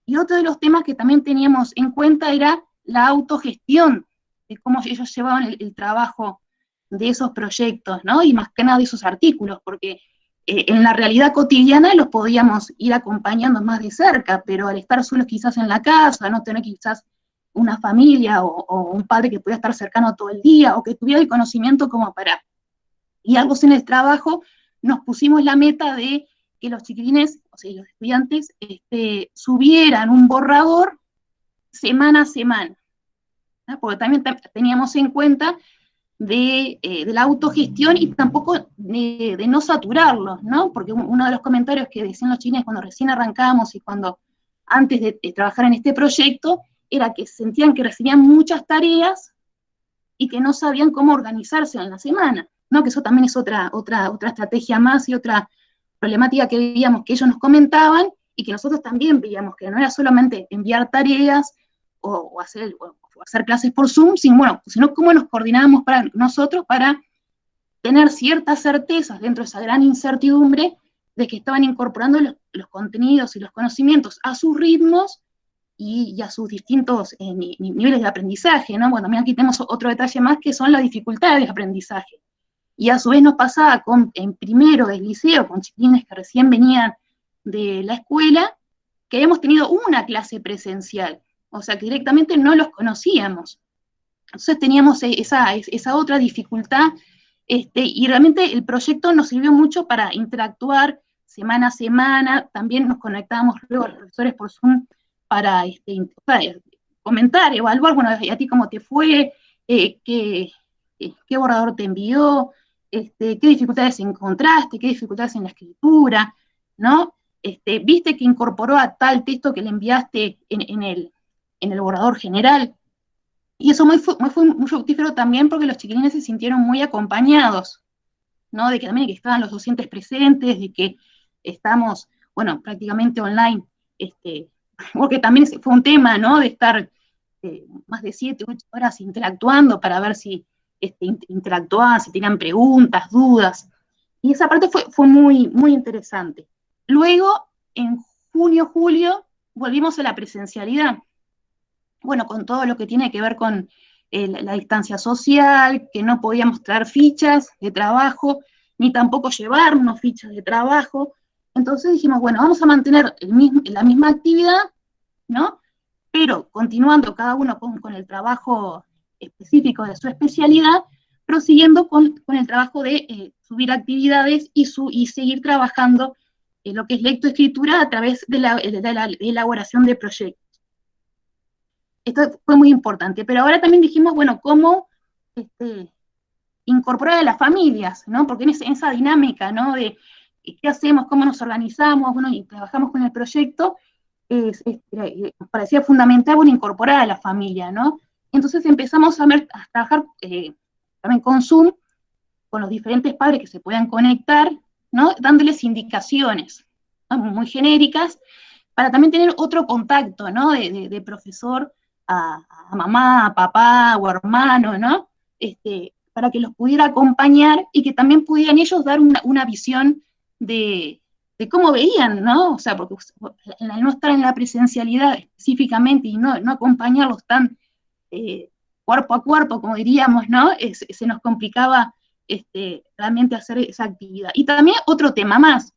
Y otro de los temas que también teníamos en cuenta era la autogestión, de cómo ellos llevaban el trabajo de esos proyectos, ¿no? Y más que nada de esos artículos, porque en la realidad cotidiana los podíamos ir acompañando más de cerca, pero al estar solos quizás en la casa, no tener quizás una familia o un padre que pudiera estar cercano todo el día, o que tuviera el conocimiento como para guiarlos en el trabajo, nos pusimos la meta de que los chiquilines, o sea, los estudiantes, subieran un borrador semana a semana, ¿no? Porque también teníamos en cuenta de la autogestión y tampoco de no saturarlos, ¿no? Porque uno de los comentarios que decían los chiquilines cuando recién arrancábamos y antes de trabajar en este proyecto, era que sentían que recibían muchas tareas y que no sabían cómo organizarse en la semana, ¿no? Que eso también es otra estrategia más y otra problemática que veíamos que ellos nos comentaban y que nosotros también veíamos, que no era solamente enviar tareas o hacer clases por Zoom, sino cómo nos coordinábamos nosotros para tener ciertas certezas dentro de esa gran incertidumbre de que estaban incorporando los contenidos y los conocimientos a sus ritmos y a sus distintos niveles de aprendizaje, ¿no? Bueno, también aquí tenemos otro detalle más que son las dificultades de aprendizaje. Y a su vez nos pasaba en primero del liceo, con chiquilines que recién venían de la escuela, que habíamos tenido una clase presencial, o sea que directamente no los conocíamos. Entonces teníamos esa otra dificultad, y realmente el proyecto nos sirvió mucho para interactuar semana a semana, también nos conectábamos luego a los profesores por Zoom para comentar, evaluar, bueno, ¿y a ti cómo te fue? ¿Qué borrador te envió? ¿Qué dificultades encontraste? ¿Qué dificultades en la escritura? ¿No? ¿Viste que incorporó a tal texto que le enviaste en el borrador general? Y eso fue muy fructífero también porque los chiquilines se sintieron muy acompañados, ¿no? De que también estaban los docentes presentes, de que estamos, bueno, prácticamente online, porque también fue un tema, ¿no? De estar más de 7, 8 horas interactuando para ver si interactuaban, si tenían preguntas, dudas. Y esa parte fue muy, muy interesante. Luego, en junio, julio, volvimos a la presencialidad. Bueno, con todo lo que tiene que ver con la distancia social, que no podíamos traer fichas de trabajo, ni tampoco llevarnos fichas de trabajo. Entonces dijimos, bueno, vamos a mantener la misma actividad, ¿no? Pero continuando cada uno con el trabajo específico de su especialidad, prosiguiendo con el trabajo de subir actividades y seguir trabajando lo que es lectoescritura a través de la elaboración de proyectos. Esto fue muy importante, pero ahora también dijimos, bueno, cómo incorporar a las familias, ¿no? Porque en esa dinámica, ¿no? De qué hacemos, cómo nos organizamos, bueno, y trabajamos con el proyecto, nos parecía fundamental, bueno, incorporar a la familia, ¿no? Entonces empezamos a trabajar también con Zoom, con los diferentes padres que se puedan conectar, ¿no? Dándoles indicaciones, ¿no? Muy genéricas, para también tener otro contacto, ¿no? De profesor a mamá, a papá o hermano, ¿no? Para que los pudiera acompañar y que también pudieran ellos dar una visión de cómo veían, ¿no? O sea, porque al no estar en la presencialidad específicamente y no acompañarlos tan cuerpo a cuerpo, como diríamos, ¿no? Se nos complicaba realmente hacer esa actividad. Y también otro tema más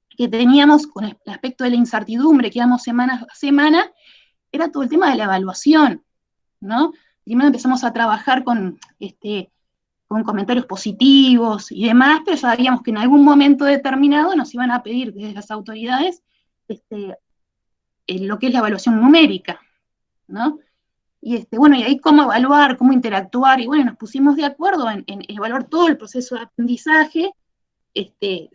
que teníamos con el aspecto de la incertidumbre, que íbamos semana a semana, era todo el tema de la evaluación, ¿no? Primero empezamos a trabajar con comentarios positivos y demás, pero sabíamos que en algún momento determinado nos iban a pedir desde las autoridades lo que es la evaluación numérica, ¿no? Y bueno, y ahí cómo evaluar, cómo interactuar, y bueno, nos pusimos de acuerdo en evaluar todo el proceso de aprendizaje,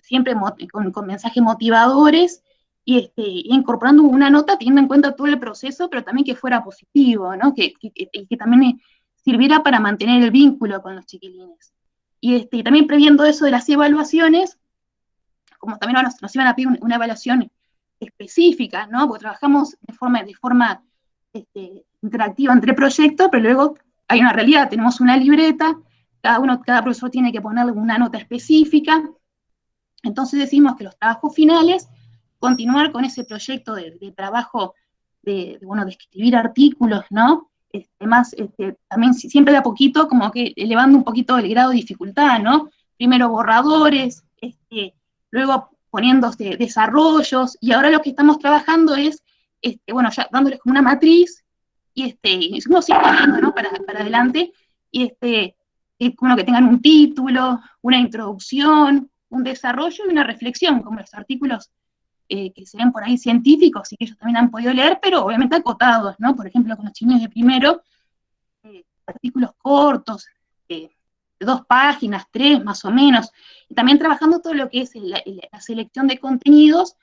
siempre con mensajes motivadores, y incorporando una nota teniendo en cuenta todo el proceso, pero también que fuera positivo, ¿no? Que también sirviera para mantener el vínculo con los chiquilines. Y también previendo eso de las evaluaciones, como también nos iban a pedir una evaluación específica, ¿no? Porque trabajamos de forma interactiva entre proyectos, pero luego hay una realidad, tenemos una libreta, cada profesor tiene que ponerle una nota específica. Entonces decimos que los trabajos finales, continuar con ese proyecto de trabajo, de escribir artículos, ¿no? También siempre de a poquito, como que elevando un poquito el grado de dificultad, ¿no? Primero borradores, luego poniendo desarrollos, y ahora lo que estamos trabajando es, ya dándoles como una matriz, y uno sigue viendo, ¿no? Para adelante, y que tengan un título, una introducción, un desarrollo y una reflexión, como los artículos que se ven por ahí científicos y que ellos también han podido leer, pero obviamente acotados, ¿no? Por ejemplo, con los chinos de primero, artículos cortos, de 2 páginas, 3 más o menos, y también trabajando todo lo que es la selección de contenidos,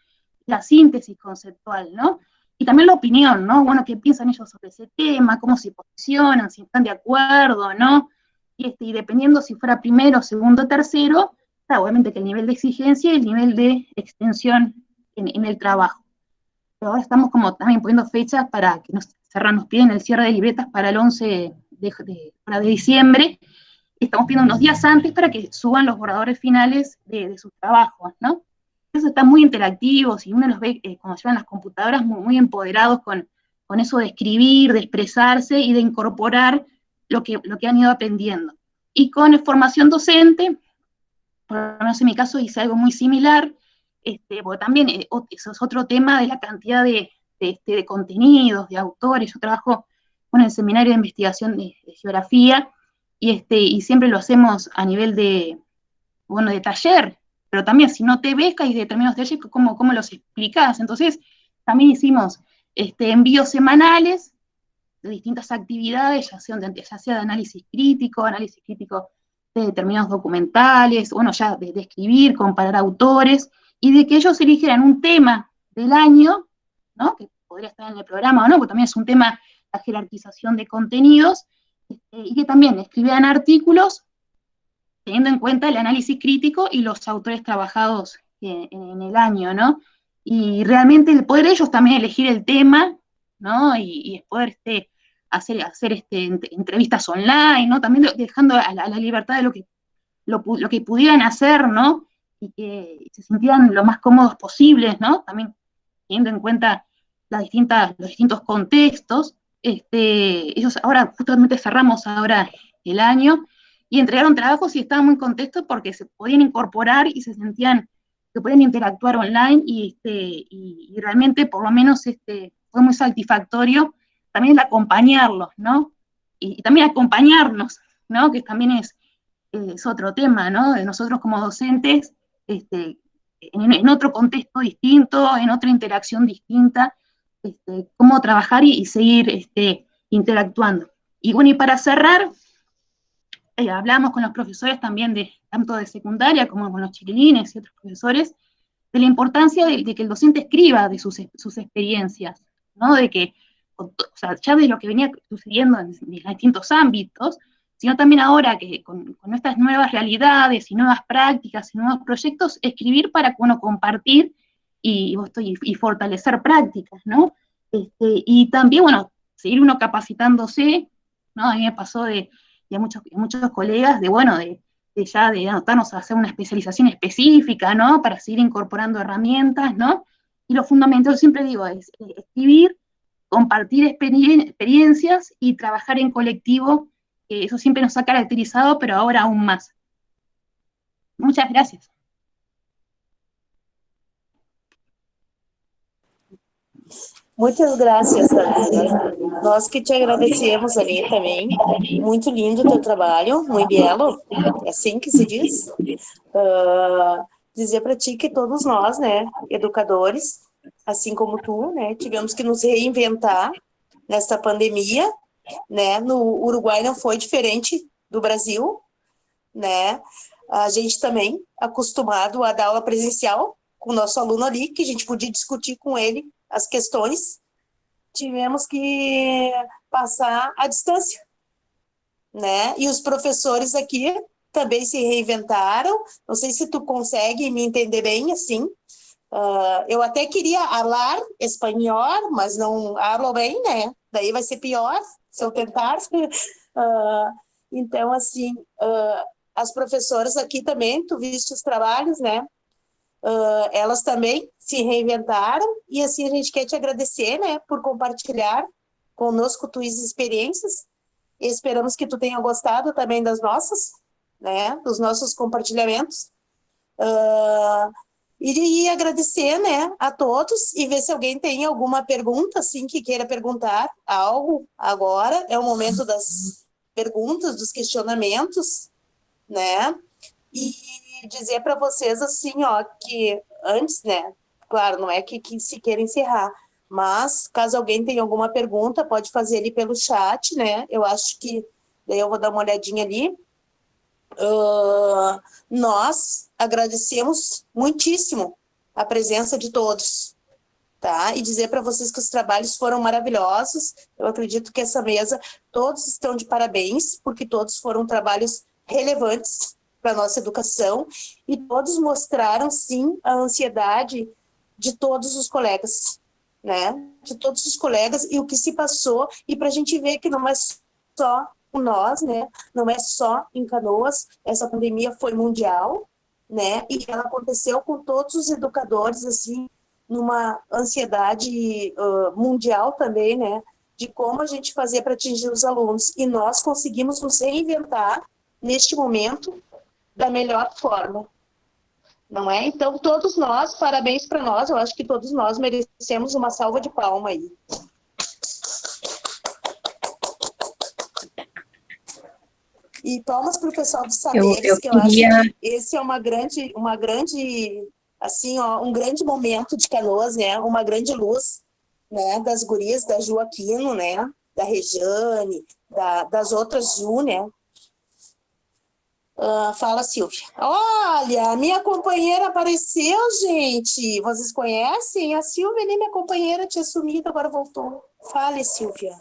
la síntesis conceptual, ¿no? Y también la opinión, ¿no? Bueno, qué piensan ellos sobre ese tema, cómo se posicionan, si están de acuerdo, ¿no? Y dependiendo si fuera primero, segundo, tercero, obviamente que el nivel de exigencia y el nivel de extensión en el trabajo. Pero ahora estamos como también poniendo fechas para que nos piden el cierre de libretas para el 11 de diciembre. Estamos pidiendo unos días antes para que suban los borradores finales de sus trabajos, ¿no? Eso están muy interactivos y uno los ve cuando llevan las computadoras muy empoderados con eso de escribir, de expresarse y de incorporar lo que han ido aprendiendo. Y con formación docente, por lo menos en mi caso hice algo muy similar, porque también eso es otro tema de la cantidad de contenidos, de autores. Yo trabajo con el seminario de investigación de geografía, y siempre lo hacemos a nivel de taller, pero también si no te ves, hay determinados talleres, ¿cómo los explicás? Entonces, también hicimos envíos semanales de distintas actividades, ya sea de análisis crítico de determinados documentales, ya de escribir, comparar autores, y de que ellos eligieran un tema del año, ¿no? Que podría estar en el programa o no, porque también es un tema, la jerarquización de contenidos, y que también escribieran artículos teniendo en cuenta el análisis crítico y los autores trabajados en el año, ¿no? Y realmente el poder ellos también elegir el tema, ¿no? Y poder hacer entrevistas online, ¿no? También dejando a la libertad de lo que lo que pudieran hacer, ¿no? Y que se sintieran lo más cómodos posibles, ¿no? También teniendo en cuenta los distintos contextos. Ellos ahora justamente cerramos ahora el año y entregaron trabajos y estaban muy contentos porque se podían incorporar y se sentían que podían interactuar online y realmente por lo menos fue muy satisfactorio también el acompañarlos, ¿no? Y también acompañarnos, ¿no? Que también es otro tema, ¿no? De nosotros como docentes, en otro contexto distinto, en otra interacción distinta, cómo trabajar y seguir interactuando. Y bueno, y para cerrar, hablamos con los profesores también, tanto de secundaria como con los chiquilines y otros profesores, de la importancia de que el docente escriba de sus experiencias, ¿no? De que, o sea, ya de lo que venía sucediendo en distintos ámbitos, sino también ahora que con estas nuevas realidades y nuevas prácticas y nuevos proyectos, escribir para compartir y fortalecer prácticas, ¿no? Y también, bueno, seguir uno capacitándose, ¿no? A mí me pasó de muchos colegas, de anotarnos a hacer una especialización específica, ¿no? Para seguir incorporando herramientas, ¿no? Y lo fundamental, siempre digo, es escribir, compartir experiencias y trabajar en colectivo. Eso siempre nos ha caracterizado, pero ahora aún más. Muchas gracias. Muitas graças, Ana. Nós que te agradecemos ali também. Muito lindo o teu trabalho, muito belo. É assim que se diz? Dizer para ti que todos nós, né, educadores, assim como tu, né, tivemos que nos reinventar nessa pandemia, né? No Uruguai não foi diferente do Brasil, né? A gente também acostumado a dar aula presencial com o nosso aluno ali, que a gente podia discutir com ele as questões, tivemos que passar à distância, né? E os professores aqui também se reinventaram. Não sei se tu consegue me entender bem, assim. Eu até queria falar espanhol, mas não falo bem, né? Daí vai ser pior se eu tentar. Então, assim, as professoras aqui também, tu viste os trabalhos, né? Elas também se reinventaram e assim a gente quer te agradecer, né, por compartilhar conosco tuas experiências. E esperamos que tu tenha gostado também das nossas, né, dos nossos compartilhamentos. E agradecer, né, a todos e ver se alguém tem alguma pergunta, assim, que queira perguntar algo agora. É o momento das perguntas, dos questionamentos, né? E dizer para vocês assim, ó, que antes, né, claro, não é que se queira encerrar, mas caso alguém tenha alguma pergunta, pode fazer ali pelo chat, né, eu acho que daí eu vou dar uma olhadinha ali. Nós agradecemos muitíssimo a presença de todos, tá? E dizer para vocês que os trabalhos foram maravilhosos. Eu acredito que essa mesa, todos estão de parabéns, porque todos foram trabalhos relevantes para a nossa educação, e todos mostraram, sim, a ansiedade de todos os colegas, né? De todos os colegas e o que se passou, e para a gente ver que não é só nós, né? Não é só em Canoas, essa pandemia foi mundial, né? E ela aconteceu com todos os educadores, assim, numa ansiedade mundial também, né? De como a gente fazer para atingir os alunos, e nós conseguimos nos reinventar neste momento da melhor forma, não é? Então, todos nós, parabéns para nós, eu acho que todos nós merecemos uma salva de palmas aí. E palmas para o pessoal dos saberes, que eu acho que esse é uma grande, assim, ó, um grande momento de Canoas, né? Uma grande luz, né? Das gurias, da Ju Aquino, né? Da Rejane, das outras Ju, né? Fala, Silvia. Olha, a minha companheira apareceu, gente. Vocês conhecem? A Silvia, nem minha companheira tinha sumido, agora voltou. Fale, Silvia.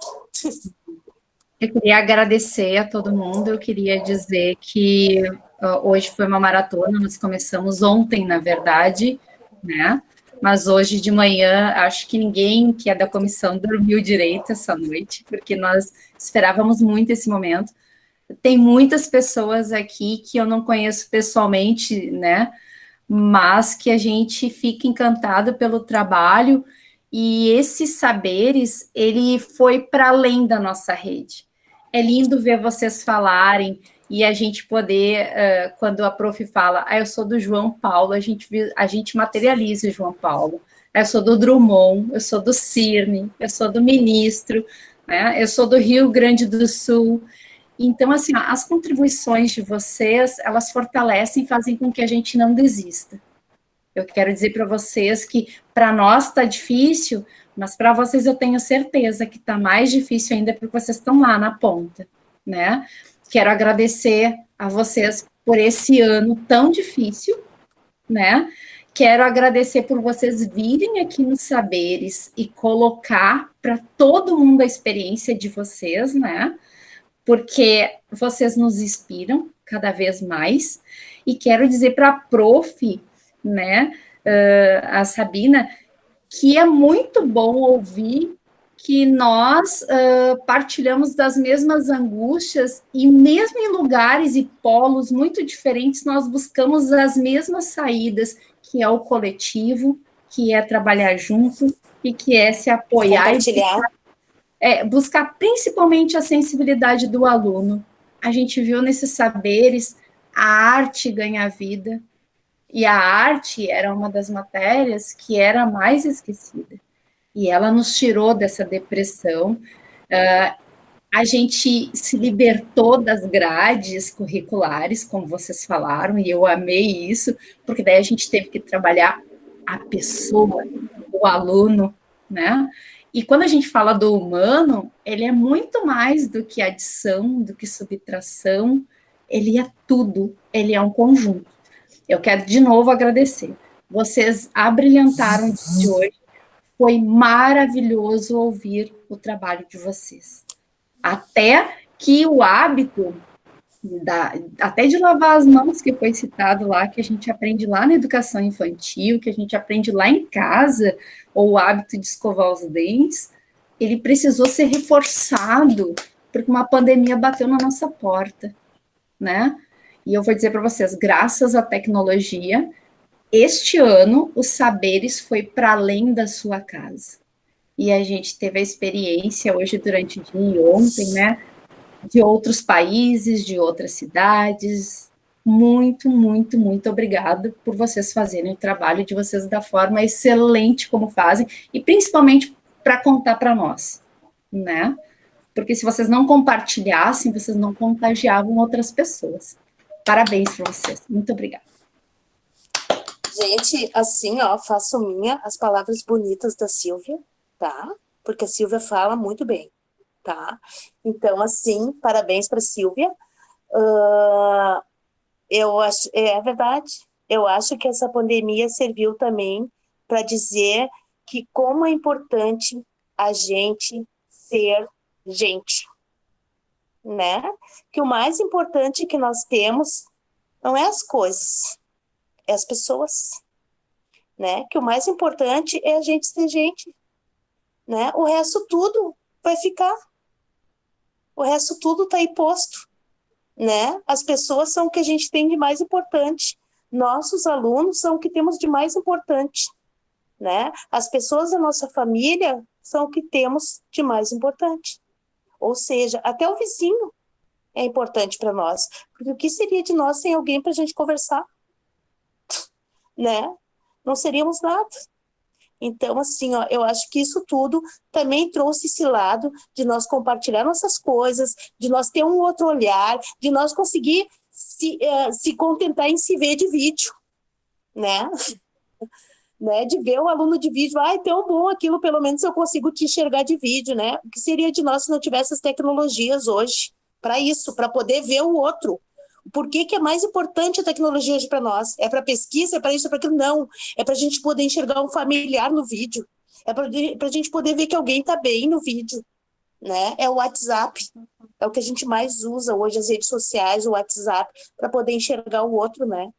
Eu queria agradecer a todo mundo. Eu queria dizer que hoje foi uma maratona. Nós começamos ontem, na verdade, né? Mas hoje de manhã, acho que ninguém que é da comissão dormiu direito essa noite, porque nós esperávamos muito esse momento. Tem muitas pessoas aqui que eu não conheço pessoalmente, né? Mas que a gente fica encantado pelo trabalho, e esses saberes, ele foi para além da nossa rede. É lindo ver vocês falarem e a gente poder, quando a prof fala, eu sou do João Paulo, a gente materializa o João Paulo. Eu sou do Drummond, eu sou do Cirne, eu sou do Ministro, né? Eu sou do Rio Grande do Sul. Então, assim, as contribuições de vocês, elas fortalecem e fazem com que a gente não desista. Eu quero dizer para vocês que para nós está difícil, mas para vocês eu tenho certeza que está mais difícil ainda porque vocês estão lá na ponta, né? Quero agradecer a vocês por esse ano tão difícil, né? Quero agradecer por vocês virem aqui nos Saberes e colocar para todo mundo a experiência de vocês, né? Porque vocês nos inspiram cada vez mais. E quero dizer para a prof, né, a Sabina, que é muito bom ouvir que nós partilhamos das mesmas angústias e mesmo em lugares e polos muito diferentes, nós buscamos as mesmas saídas, que é o coletivo, que é trabalhar junto e que é se apoiar compartilhar. E buscar principalmente a sensibilidade do aluno. A gente viu nesses saberes a arte ganhar vida, e a arte era uma das matérias que era mais esquecida. E ela nos tirou dessa depressão. A gente se libertou das grades curriculares, como vocês falaram, e eu amei isso, porque daí a gente teve que trabalhar a pessoa, o aluno, né? E quando a gente fala do humano, ele é muito mais do que adição, do que subtração, ele é tudo, ele é um conjunto. Eu quero de novo agradecer. Vocês abrilhantaram o dia de hoje. Foi maravilhoso ouvir o trabalho de vocês. Até que o hábito, até de lavar as mãos, que foi citado lá, que a gente aprende lá na educação infantil, que a gente aprende lá em casa, ou o hábito de escovar os dentes, ele precisou ser reforçado, porque uma pandemia bateu na nossa porta, né? E eu vou dizer para vocês, graças à tecnologia, este ano, os saberes foi para além da sua casa. E a gente teve a experiência hoje, durante o dia e ontem, né, de outros países, de outras cidades. Muito, muito, muito obrigado por vocês fazerem o trabalho de vocês da forma excelente como fazem, e principalmente para contar para nós, né? Porque se vocês não compartilhassem, vocês não contagiavam outras pessoas. Parabéns para vocês. Muito obrigada. Gente, assim, ó, faço minha as palavras bonitas da Silvia, tá? Porque a Silvia fala muito bem, tá? Então, assim, parabéns para a Silvia. Eu acho, é verdade, eu acho que essa pandemia serviu também para dizer que como é importante a gente ser gente, né? Que o mais importante que nós temos não é as coisas, é as pessoas, né? Que o mais importante é a gente ser gente, né? O resto tudo vai ficar, o resto tudo tá aí posto, né? As pessoas são o que a gente tem de mais importante, nossos alunos são o que temos de mais importante, né? As pessoas da nossa família são o que temos de mais importante. Ou seja, até o vizinho é importante para nós. Porque o que seria de nós sem alguém para a gente conversar? Né? Não seríamos nada. Então, assim, ó, eu acho que isso tudo também trouxe esse lado de nós compartilhar nossas coisas, de nós ter um outro olhar, de nós conseguir se contentar em se ver de vídeo, né? Né, de ver o aluno de vídeo, é tão bom aquilo, pelo menos eu consigo te enxergar de vídeo, né? O que seria de nós se não tivesse as tecnologias hoje? Para isso, para poder ver o outro. Por que é mais importante a tecnologia hoje para nós? É para pesquisa? É para isso? É para aquilo? Não. É para a gente poder enxergar um familiar no vídeo. É para a gente poder ver que alguém está bem no vídeo, né? É o WhatsApp. É o que a gente mais usa hoje, as redes sociais, o WhatsApp, para poder enxergar o outro, né?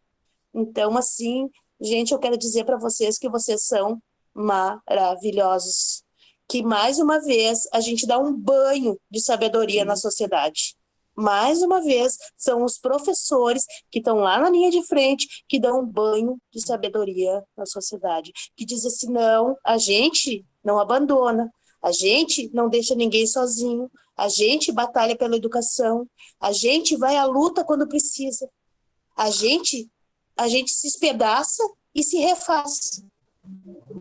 Então, assim... Gente, eu quero dizer para vocês que vocês são maravilhosos. Que, mais uma vez, a gente dá um banho de sabedoria na sociedade. mais uma vez, são os professores que estão lá na linha de frente, que dão um banho de sabedoria na sociedade, que dizem assim, não, a gente não abandona, a gente não deixa ninguém sozinho, a gente batalha pela educação, a gente vai à luta quando precisa, a gente se espedaça e se refaz,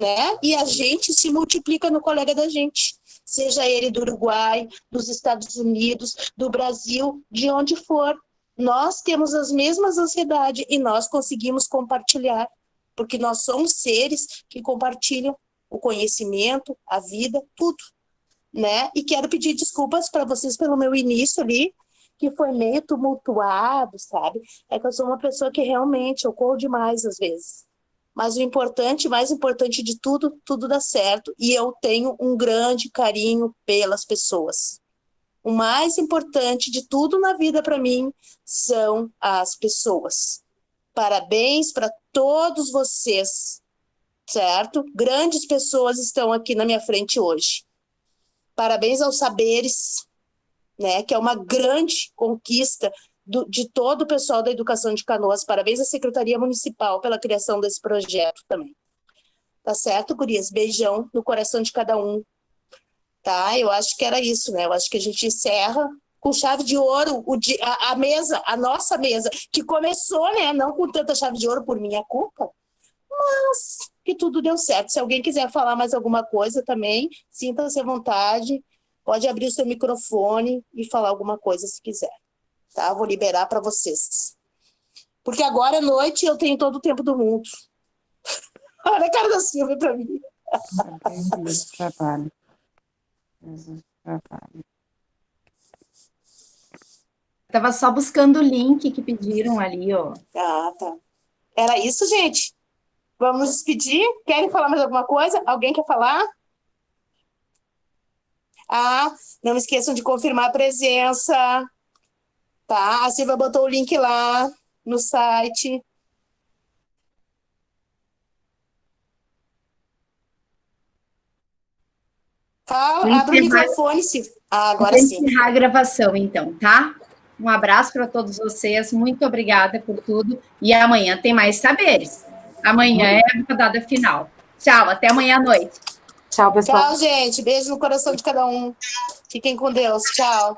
né? E a gente se multiplica no colega da gente, seja ele do Uruguai, dos Estados Unidos, do Brasil, de onde for. Nós temos as mesmas ansiedades e nós conseguimos compartilhar, porque nós somos seres que compartilham o conhecimento, a vida, tudo, né? E quero pedir desculpas para vocês pelo meu início ali, que foi meio tumultuado, sabe? É que eu sou uma pessoa que realmente eu corro demais às vezes. Mas o importante, mais importante de tudo, tudo dá certo. E eu tenho um grande carinho pelas pessoas. O mais importante de tudo na vida para mim são as pessoas. Parabéns para todos vocês, certo? Grandes pessoas estão aqui na minha frente hoje. Parabéns aos saberes, né? Que é uma grande conquista de todo o pessoal da Educação de Canoas. Parabéns à Secretaria Municipal pela criação desse projeto também. Tá certo, gurias? Beijão no coração de cada um. Tá? Eu acho que era isso, né? Eu acho que a gente encerra com chave de ouro a mesa, a nossa mesa, que começou, né? Não com tanta chave de ouro por minha culpa, mas que tudo deu certo. Se alguém quiser falar mais alguma coisa também, sinta-se à vontade. Pode abrir o seu microfone e falar alguma coisa se quiser. Tá? Vou liberar para vocês. Porque agora à noite eu tenho todo o tempo do mundo. Olha a cara da Silvia para mim. Trabalho. Tava só buscando o link que pediram ali, ó. Ah, tá. Era isso, gente? Vamos nos despedir? Querem falar mais alguma coisa? Alguém quer falar? Ah, não esqueçam de confirmar a presença. Tá? A Silvia botou o link lá no site. Fala, abre o microfone, Silvia. Ah, agora sim. Vou encerrar a gravação, então, tá? Um abraço para todos vocês. Muito obrigada por tudo. E amanhã tem mais saberes. Amanhã é a rodada final. Tchau, até amanhã à noite. Tchau, pessoal. Tchau, gente. Beijo no coração de cada um. Fiquem com Deus. Tchau.